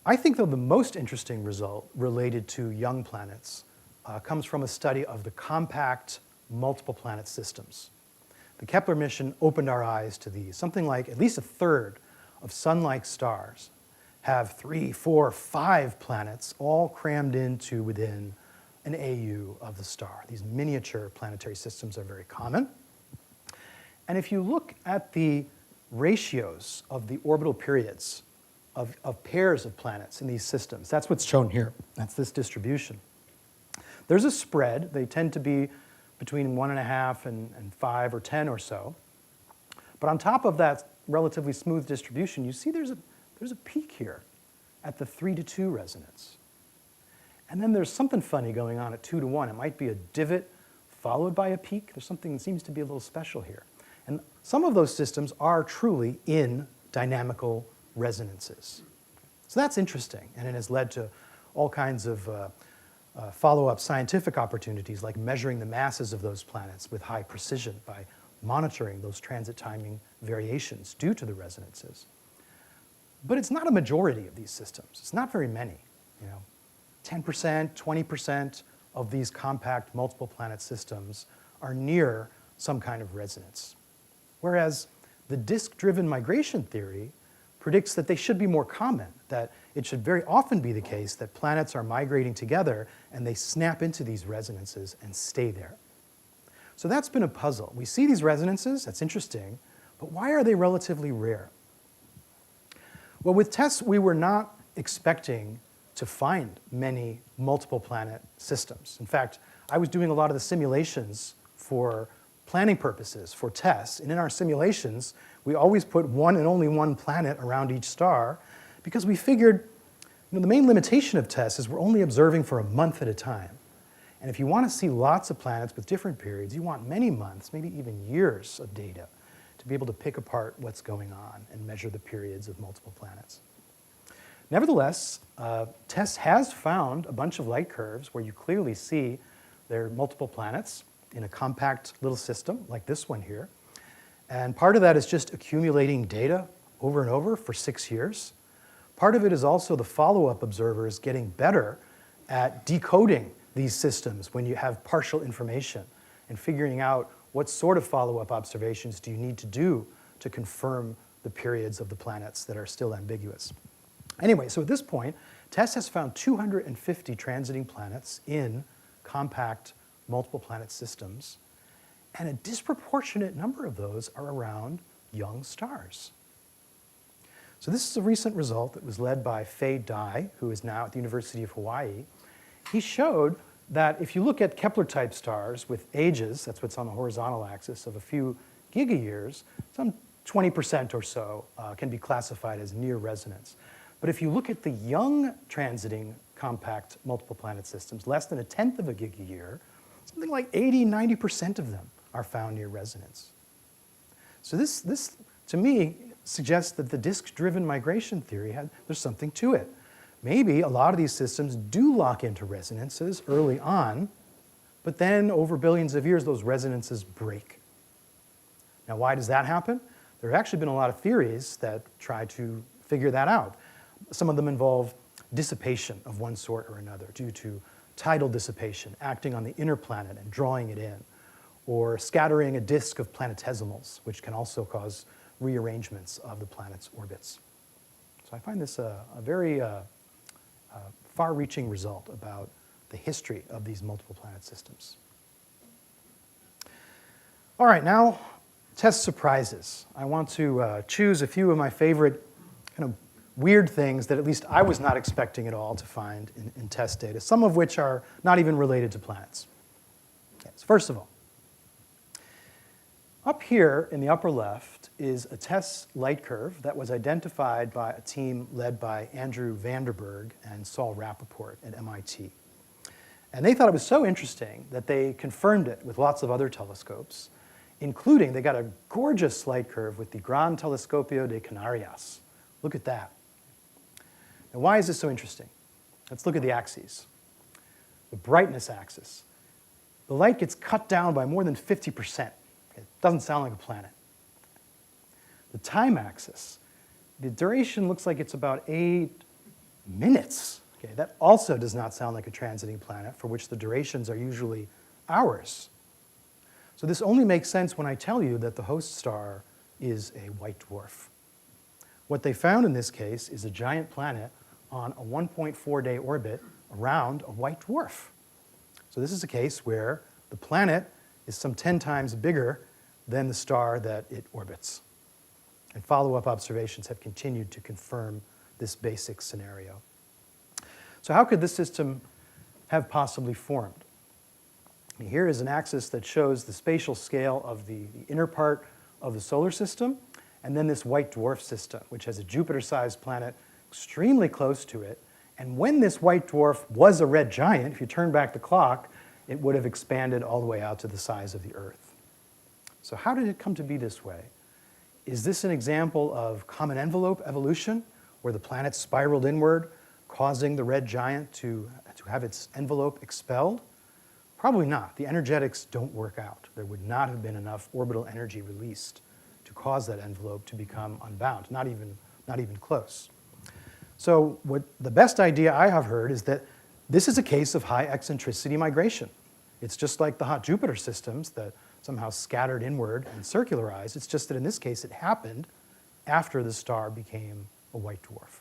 I think, though, the most interesting result related to young planets comes from a study of the compact multiple planet systems. The Kepler mission opened our eyes to these. Something like at least a third of sun-like stars have 3, 4, 5 planets all crammed into within an AU of the star. These miniature planetary systems are very common. And if you look at the ratios of the orbital periods of pairs of planets in these systems, that's what's shown here. That's this distribution. There's a spread. They tend to be between 1.5 and 5 or 10 or so. But on top of that relatively smooth distribution, you see there's a peak here at the 3:2 resonance. And then there's something funny going on at 2:1. It might be a divot followed by a peak. There's something that seems to be a little special here. And some of those systems are truly in dynamical resonances. So that's interesting, and it has led to all kinds of follow-up scientific opportunities, like measuring the masses of those planets with high precision by monitoring those transit timing variations due to the resonances. But it's not a majority of these systems. It's not very many. 10%, 20% of these compact multiple planet systems are near some kind of resonance. Whereas the disk-driven migration theory predicts that they should be more common, that it should very often be the case that planets are migrating together and they snap into these resonances and stay there. So that's been a puzzle. We see these resonances, that's interesting, but why are they relatively rare? Well, with TESS, we were not expecting to find many multiple planet systems. In fact, I was doing a lot of the simulations for planning purposes for TESS, and in our simulations, we always put one and only one planet around each star because we figured the main limitation of TESS is we're only observing for a month at a time. And if you want to see lots of planets with different periods, you want many months, maybe even years of data to be able to pick apart what's going on and measure the periods of multiple planets. Nevertheless, TESS has found a bunch of light curves where you clearly see there are multiple planets in a compact little system like this one here. And part of that is just accumulating data over and over for 6 years. Part of it is also the follow-up observers getting better at decoding these systems when you have partial information and figuring out what sort of follow-up observations do you need to do to confirm the periods of the planets that are still ambiguous. Anyway, so at this point, TESS has found 250 transiting planets in compact multiple planet systems, and a disproportionate number of those are around young stars. So this is a recent result that was led by Fei Dai, who is now at the University of Hawaii. He showed that if you look at Kepler-type stars with ages, that's what's on the horizontal axis, of a few gigayears, some 20% or so can be classified as near resonance. But if you look at the young transiting compact multiple planet systems, less than 1/10 of a gigayear, something like 80, 90% of them are found near resonance. So this to me, suggests that the disk-driven migration theory, there's something to it. Maybe a lot of these systems do lock into resonances early on, but then over billions of years, those resonances break. Now, why does that happen? There have actually been a lot of theories that try to figure that out. Some of them involve dissipation of one sort or another due to tidal dissipation, acting on the inner planet and drawing it in, or scattering a disk of planetesimals, which can also cause rearrangements of the planet's orbits. So I find this a very far-reaching result about the history of these multiple planet systems. All right, now TESS surprises. I want to choose a few of my favorite kind of weird things that at least I was not expecting at all to find in TESS data, some of which are not even related to planets. Okay, so first of all, up here in the upper left is a TESS light curve that was identified by a team led by Andrew Vanderberg and Saul Rappaport at MIT. And they thought it was so interesting that they confirmed it with lots of other telescopes, including they got a gorgeous light curve with the Gran Telescopio de Canarias. Look at that. Now, why is this so interesting? Let's look at the axes. The brightness axis. The light gets cut down by more than 50%. It doesn't sound like a planet. The time axis, the duration looks like it's about 8 minutes. Okay, that also does not sound like a transiting planet, for which the durations are usually hours. So this only makes sense when I tell you that the host star is a white dwarf. What they found in this case is a giant planet on a 1.4-day orbit around a white dwarf. So this is a case where the planet is some 10 times bigger than the star that it orbits. And follow-up observations have continued to confirm this basic scenario. So how could this system have possibly formed? Here is an axis that shows the spatial scale of the inner part of the solar system, and then this white dwarf system, which has a Jupiter-sized planet extremely close to it. And when this white dwarf was a red giant, if you turn back the clock, it would have expanded all the way out to the size of the Earth. So how did it come to be this way? Is this an example of common envelope evolution, where the planet spiraled inward, causing the red giant to have its envelope expelled? Probably not. The energetics don't work out. There would not have been enough orbital energy released to cause that envelope to become unbound, not even close. So the best idea I have heard is that this is a case of high eccentricity migration. It's just like the hot Jupiter systems that somehow scattered inward and circularized. It's just that in this case it happened after the star became a white dwarf.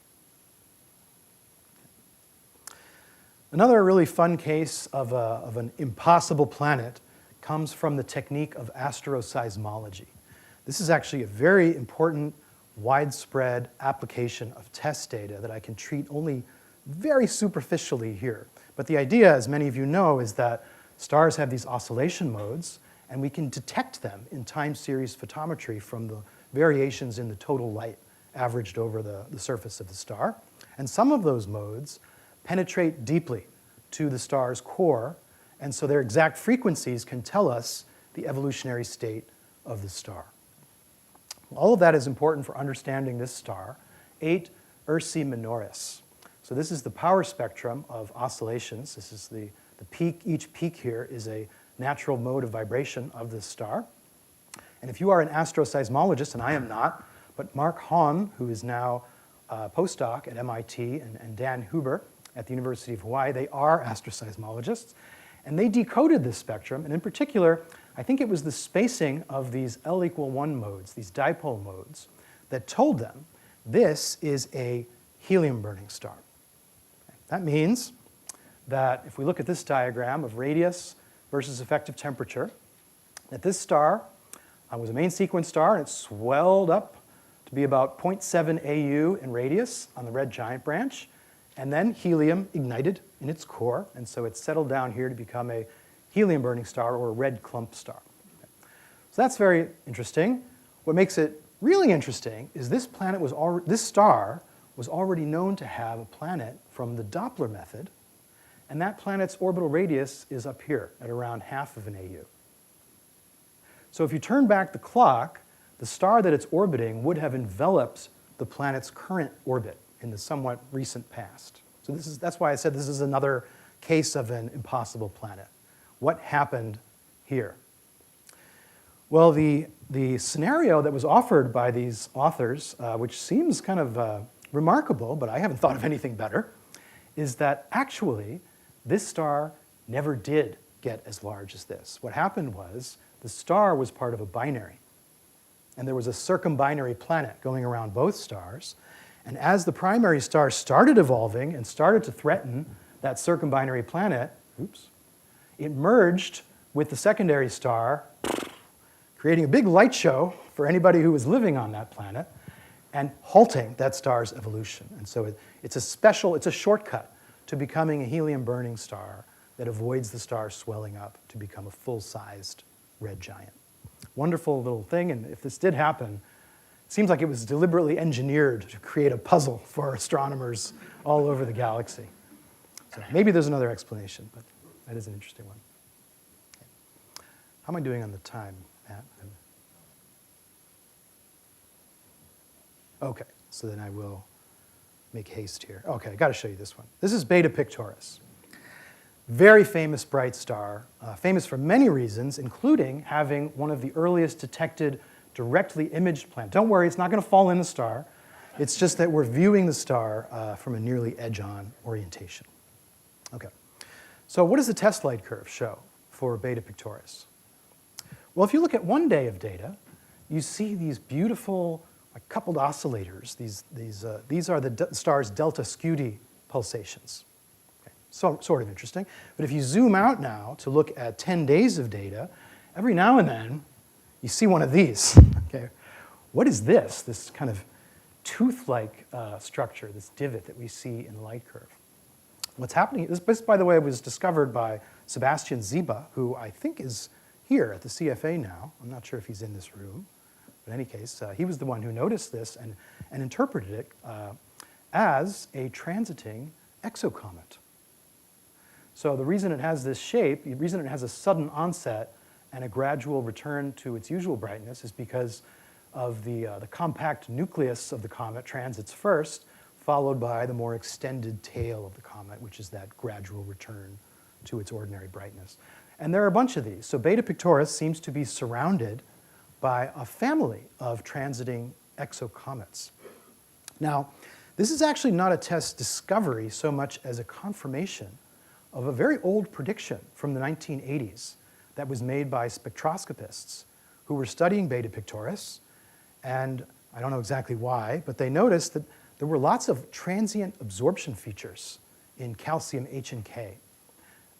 Another really fun case of an impossible planet comes from the technique of astroseismology. This is actually a very important, widespread application of TESS data that I can treat only very superficially here. But the idea, as many of you know, is that stars have these oscillation modes, and we can detect them in time series photometry from the variations in the total light averaged over the surface of the star. And some of those modes penetrate deeply to the star's core, and so their exact frequencies can tell us the evolutionary state of the star. All of that is important for understanding this star, 8 Ursae Minoris. So this is the power spectrum of oscillations. This is the peak. Each peak here is a natural mode of vibration of this star. And if you are an astroseismologist, and I am not, but Mark Hahn, who is now a postdoc at MIT, and Dan Huber at the University of Hawaii, they are astroseismologists. And they decoded this spectrum, and in particular, I think it was the spacing of these L=1 modes, these dipole modes, that told them this is a helium-burning star. That means that if we look at this diagram of radius versus effective temperature, that this star was a main sequence star, and it swelled up to be about 0.7 AU in radius on the red giant branch, and then helium ignited in its core, and so it settled down here to become a helium-burning star or a red clump star. So that's very interesting. What makes it really interesting is this star was already known to have a planet from the Doppler method, and that planet's orbital radius is up here at around half of an AU. So if you turn back the clock, the star that it's orbiting would have enveloped the planet's current orbit in the somewhat recent past. So that's why I said this is another case of an impossible planet. What happened here? Well, the scenario that was offered by these authors, which seems kind of remarkable, but I haven't thought of anything better, is that actually this star never did get as large as this. What happened was the star was part of a binary, and there was a circumbinary planet going around both stars. And as the primary star started evolving and started to threaten that circumbinary planet, it merged with the secondary star, creating a big light show for anybody who was living on that planet and halting that star's evolution. And so it's a shortcut to becoming a helium-burning star that avoids the star swelling up to become a full-sized red giant. Wonderful little thing, and if this did happen, it seems like it was deliberately engineered to create a puzzle for astronomers all over the galaxy. So maybe there's another explanation, but that is an interesting one. Okay. How am I doing on the time, Matt? Okay, so then I will make haste here. Okay, I got to show you this one. This is Beta Pictoris. Very famous bright star, famous for many reasons, including having one of the earliest detected directly imaged planets. Don't worry, it's not going to fall in the star. It's just that we're viewing the star from a nearly edge-on orientation. Okay, so what does the TESS light curve show for Beta Pictoris? Well, if you look at 1 day of data, you see these beautiful coupled oscillators. These are the star's delta Scuti pulsations. Okay, so sort of interesting. But if you zoom out now to look at 10 days of data, every now and then you see one of these. Okay, what is this? This kind of tooth-like structure, this divot that we see in the light curve. What's happening? This, by the way, was discovered by Sebastian Ziba, who I think is here at the CFA now. I'm not sure if he's in this room. But in any case, he was the one who noticed this and interpreted it as a transiting exocomet. So the reason it has this shape, the reason it has a sudden onset and a gradual return to its usual brightness is because of the compact nucleus of the comet transits first, followed by the more extended tail of the comet, which is that gradual return to its ordinary brightness. And there are a bunch of these. So Beta Pictoris seems to be surrounded by a family of transiting exocomets. Now, this is actually not a TESS discovery so much as a confirmation of a very old prediction from the 1980s that was made by spectroscopists who were studying Beta Pictoris. And I don't know exactly why, but they noticed that there were lots of transient absorption features in calcium H and K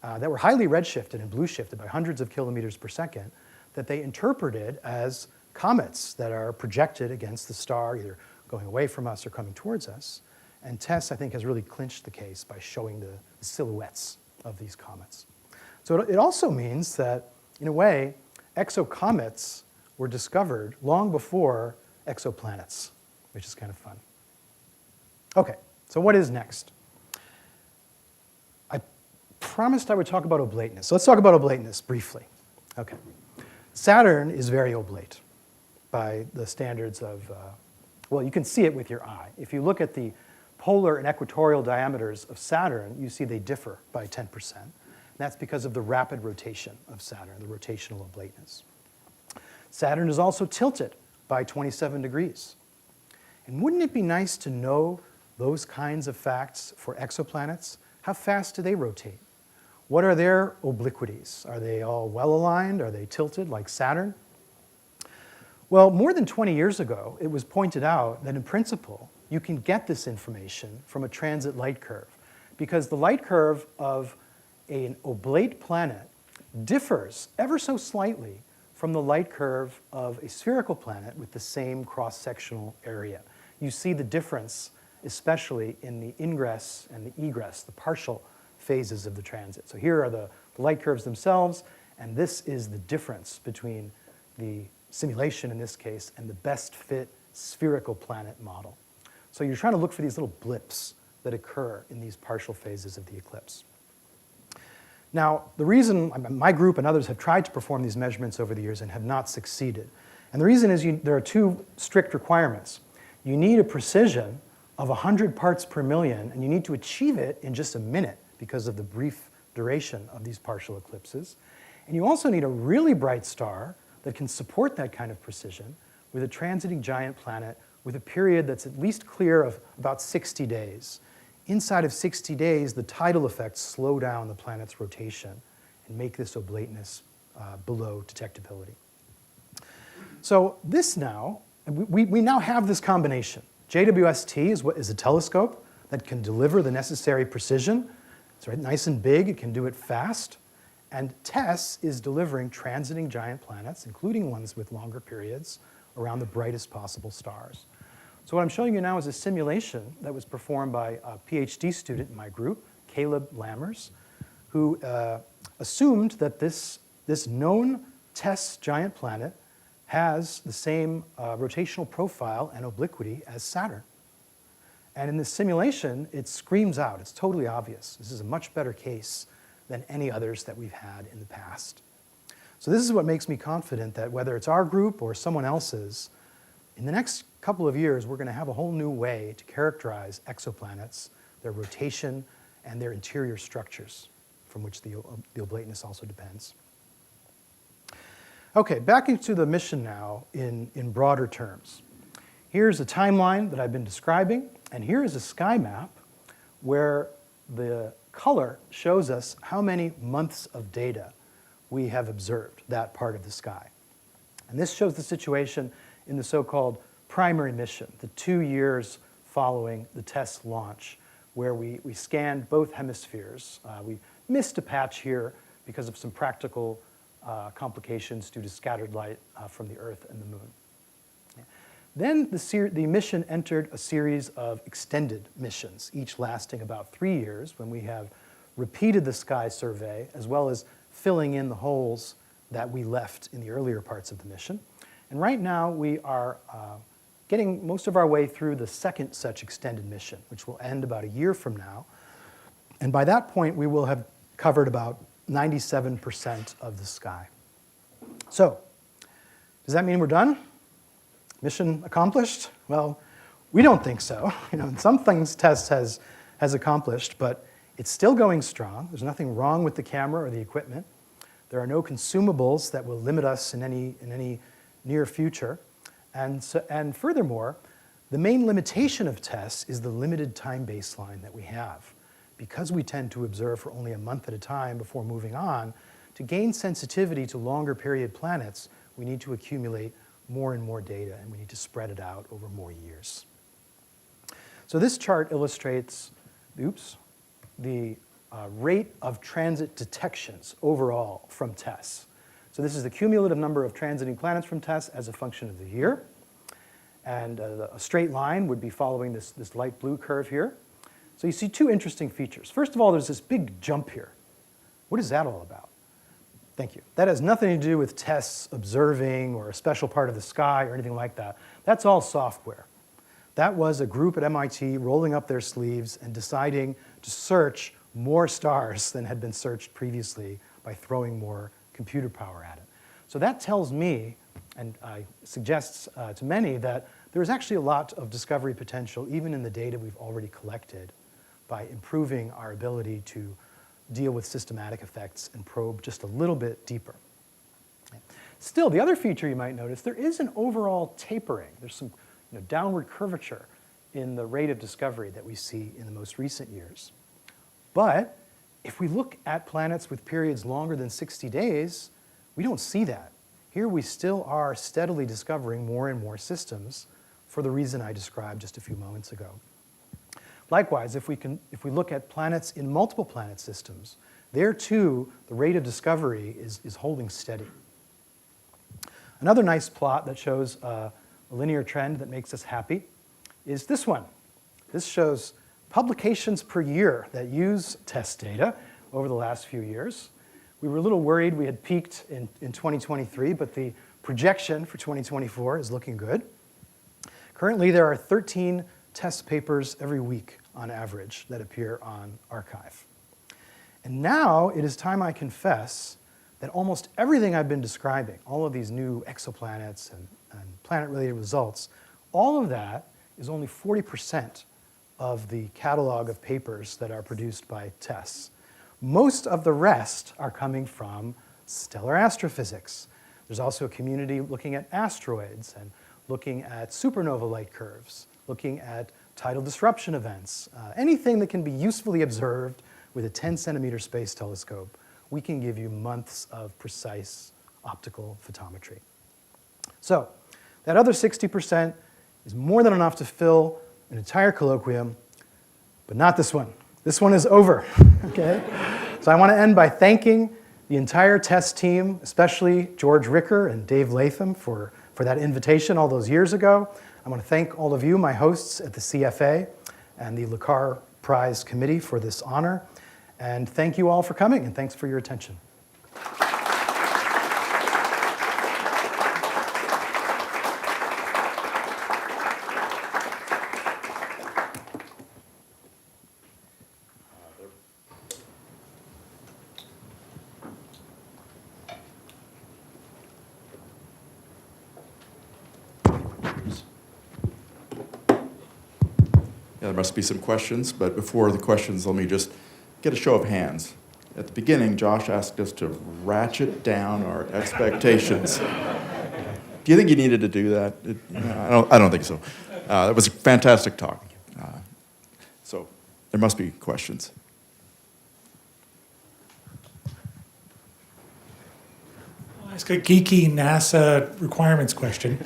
that were highly redshifted and blue shifted by hundreds of kilometers per second that they interpreted as comets that are projected against the star, either going away from us or coming towards us. And TESS, I think, has really clinched the case by showing the silhouettes of these comets. So it also means that, in a way, exocomets were discovered long before exoplanets, which is kind of fun. Okay, so what is next? I promised I would talk about oblateness. So let's talk about oblateness briefly. Okay. Saturn is very oblate by the standards of, well, you can see it with your eye. If you look at the polar and equatorial diameters of Saturn, you see they differ by 10%. And that's because of the rapid rotation of Saturn, the rotational oblateness. Saturn is also tilted by 27 degrees. And wouldn't it be nice to know those kinds of facts for exoplanets? How fast do they rotate? What are their obliquities? Are they all well-aligned? Are they tilted like Saturn? Well, more than 20 years ago, it was pointed out that in principle, you can get this information from a transit light curve, because the light curve of an oblate planet differs ever so slightly from the light curve of a spherical planet with the same cross-sectional area. You see the difference, especially in the ingress and the egress, the partial phases of the transit. So here are the light curves themselves, and this is the difference between the simulation in this case and the best fit spherical planet model. So you're trying to look for these little blips that occur in these partial phases of the eclipse. Now, the reason my group and others have tried to perform these measurements over the years and have not succeeded. And the reason is there are two strict requirements. You need a precision of 100 parts per million, and you need to achieve it in just a minute because of the brief duration of these partial eclipses. And you also need a really bright star that can support that kind of precision with a transiting giant planet with a period that's at least clear of about 60 days. Inside of 60 days, the tidal effects slow down the planet's rotation and make this oblateness below detectability. So this now, we now have this combination. JWST is a telescope that can deliver the necessary precision. It's nice and big, it can do it fast. And TESS is delivering transiting giant planets, including ones with longer periods, around the brightest possible stars. So what I'm showing you now is a simulation that was performed by a PhD student in my group, Caleb Lammers, who assumed that this known TESS giant planet has the same rotational profile and obliquity as Saturn. And in this simulation, it screams out. It's totally obvious. This is a much better case than any others that we've had in the past. So this is what makes me confident that whether it's our group or someone else's, in the next couple of years, we're going to have a whole new way to characterize exoplanets, their rotation, and their interior structures, from which the oblateness also depends. Okay, back into the mission now in broader terms. Here's a timeline that I've been describing, and here is a sky map where the color shows us how many months of data we have observed that part of the sky. And this shows the situation in the so-called primary mission, the 2 years following the TESS launch, where we scanned both hemispheres. We missed a patch here because of some practical complications due to scattered light from the Earth and the Moon. Then the mission entered a series of extended missions, each lasting about 3 years, when we have repeated the sky survey, as well as filling in the holes that we left in the earlier parts of the mission. And right now, we are getting most of our way through the second such extended mission, which will end about a year from now. And by that point, we will have covered about 97% of the sky. So, does that mean we're done? Mission accomplished? Well, we don't think so. Some things TESS has accomplished, but it's still going strong. There's nothing wrong with the camera or the equipment. There are no consumables that will limit us in any near future. And furthermore, the main limitation of TESS is the limited time baseline that we have. Because we tend to observe for only a month at a time before moving on, to gain sensitivity to longer period planets, we need to accumulate more and more data, and we need to spread it out over more years. So this chart illustrates, the rate of transit detections overall from TESS. So this is the cumulative number of transiting planets from TESS as a function of the year. And a straight line would be following this light blue curve here. So you see two interesting features. First of all, there's this big jump here. What is that all about? Thank you. That has nothing to do with TESS observing or a special part of the sky or anything like that. That's all software. That was a group at MIT rolling up their sleeves and deciding to search more stars than had been searched previously by throwing more computer power at it. So that tells me, and suggests to many, that there is actually a lot of discovery potential even in the data we've already collected by improving our ability to deal with systematic effects and probe just a little bit deeper. Still, the other feature you might notice, there is an overall tapering. There's some downward curvature in the rate of discovery that we see in the most recent years. But if we look at planets with periods longer than 60 days, we don't see that. Here we still are steadily discovering more and more systems for the reason I described just a few moments ago. Likewise, if we look at planets in multiple planet systems, there too, the rate of discovery is holding steady. Another nice plot that shows a linear trend that makes us happy is this one. This shows publications per year that use TESS data over the last few years. We were a little worried we had peaked in 2023, but the projection for 2024 is looking good. Currently, there are 13 TESS papers every week on average that appear on arXiv. And now it is time I confess that almost everything I've been describing, all of these new exoplanets and planet-related results, all of that is only 40% of the catalog of papers that are produced by TESS. Most of the rest are coming from stellar astrophysics. There's also a community looking at asteroids and looking at supernova light curves, looking at tidal disruption events, anything that can be usefully observed with a 10-centimeter space telescope. We can give you months of precise optical photometry. So that other 60% is more than enough to fill an entire colloquium, but not this one. This one is over, okay? So I want to end by thanking the entire TESS team, especially George Ricker and Dave Latham for that invitation all those years ago. I want to thank all of you, my hosts at the CFA and the Lecar Prize Committee for this honor. And thank you all for coming, and thanks for your attention. Yeah, there must be some questions, but before the questions, let me just get a show of hands. At the beginning, Josh asked us to ratchet down our expectations. Do you think you needed to do that? I don't think so. It was a fantastic talk. So there must be questions. I'll ask a geeky NASA requirements question.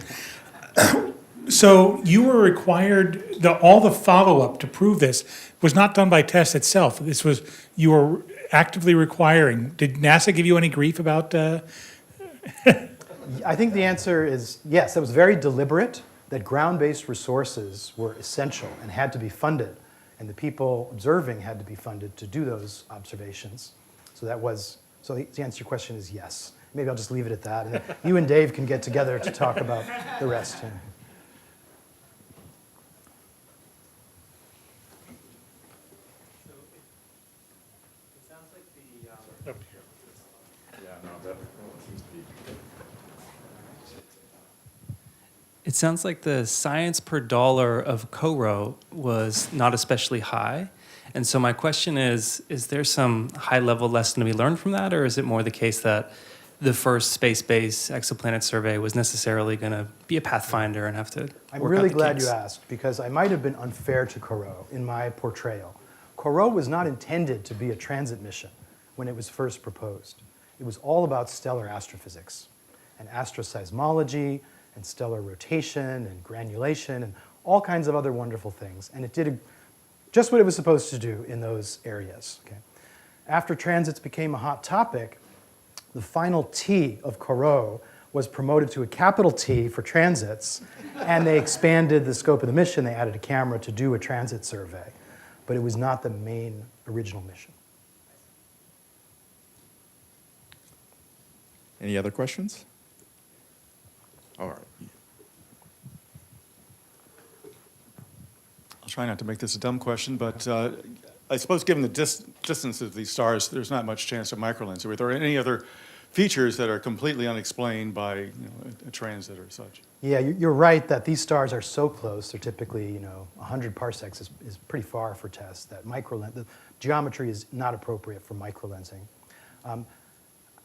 So you were required, all the follow-up to prove this was not done by TESS itself. This was, you were actively requiring. Did NASA give you any grief about? I think the answer is yes. It was very deliberate that ground-based resources were essential and had to be funded, and the people observing had to be funded to do those observations. So that was, so the answer to your question is yes. Maybe I'll just leave it at that. And you and Dave can get together to talk about the rest. It sounds like the science per dollar of co-row was not especially high, And so my question is there some high-level lesson to be learned from that, or is it more the case that the first space-based exoplanet survey was necessarily going to be a pathfinder and have to I'm work really out the glad kinks? you asked, because I might have been unfair to Corot in my portrayal. Corot was not intended to be a transit mission when it was first proposed. It was all about stellar astrophysics and astroseismology and stellar rotation and granulation and all kinds of other wonderful things. And it did just what it was supposed to do in those areas. Okay? After transits became a hot topic, the final T of Corot was promoted to a capital T for transits, and they expanded the scope of the mission. They added a camera to do a transit survey, but it was not the main original mission. Any other questions? All right. I'll try not to make this a dumb question, but I suppose given the distance of these stars, there's not much chance of microlensing. Are there any other features that are completely unexplained by a transit or such? Yeah, you're right that these stars are so close. They're typically, 100 parsecs is pretty far for TESS. That the geometry is not appropriate for microlensing.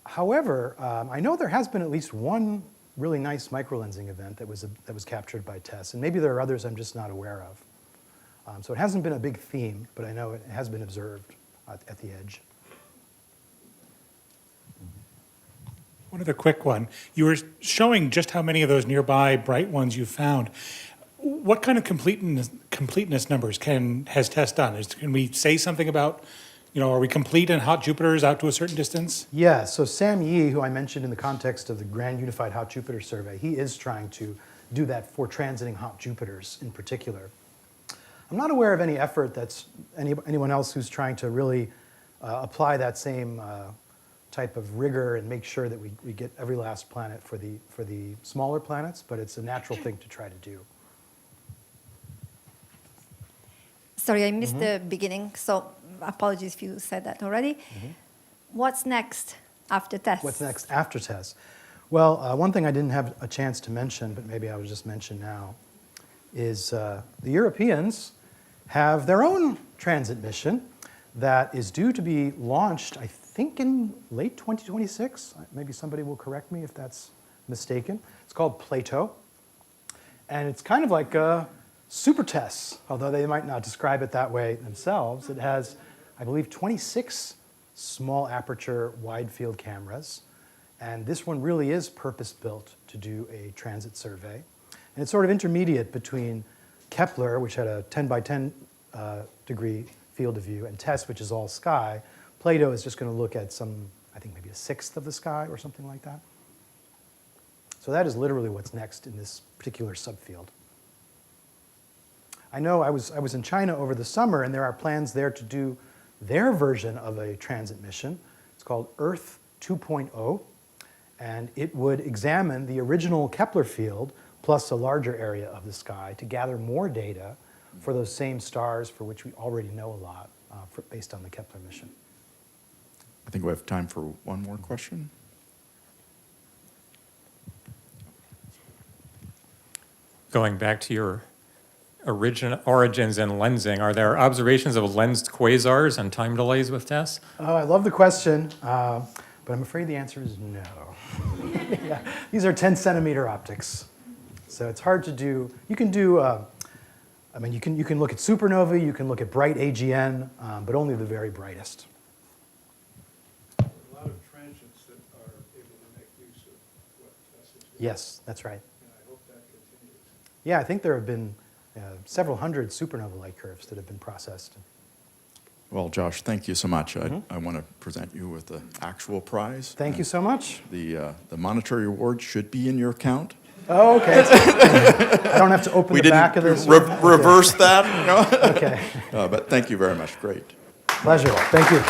However, I know there has been at least one really nice microlensing event that was captured by TESS, and maybe there are others I'm just not aware of. So it hasn't been a big theme, but I know it has been observed at the edge. One other quick one. You were showing just how many of those nearby bright ones you found. What kind of completeness numbers has TESS done? Can we say something about, are we complete in hot Jupiters out to a certain distance? Yeah, so Sam Yee, who I mentioned in the context of the Grand Unified Hot Jupiter Survey, he is trying to do that for transiting hot Jupiters in particular. I'm not aware of any effort that's anyone else who's trying to really apply that same type of rigor and make sure that we get every last planet for the smaller planets, but it's a natural thing to try to do. Sorry, I missed the beginning, so apologies if you said that already. What's next after TESS? What's next after TESS? Well, one thing I didn't have a chance to mention, but maybe I will just mention now, is the Europeans have their own transit mission that is due to be launched, I think, in late 2026. Maybe somebody will correct me if that's mistaken. It's called Plato. And it's kind of like a super TESS, although they might not describe it that way themselves. It has, I believe, 26 small aperture wide field cameras. And this one really is purpose-built to do a transit survey. And it's sort of intermediate between Kepler, which had a 10 by 10 degree field of view, and TESS, which is all sky. Plato is just going to look at I think maybe a sixth of the sky or something like that. So that is literally what's next in this particular subfield. I know I was in China over the summer, and there are plans there to do their version of a transit mission. It's called Earth 2.0, and it would examine the original Kepler field plus a larger area of the sky to gather more data for those same stars for which we already know a lot based on the Kepler mission. I think we have time for one more question. Going back to your origins and lensing, are there observations of lensed quasars and time delays with TESS? Oh, I love the question, but I'm afraid the answer is no. Yeah, these are 10 centimeter optics, so it's hard to do. You can do, you can look at supernovae, you can look at bright AGN, but only the very brightest. A lot of transients that are able to make use of what TESS is doing. Yes, that's right. And I hope that continues. Yeah, I think there have been several hundred supernova light curves that have been processed. Well, Josh, thank you so much. I want to present you with the actual prize. Thank you so much. The monetary award should be in your account. Oh, okay. I don't have to open the back of this. Reverse that. Okay. But thank you very much. Great. Pleasure. Thank you.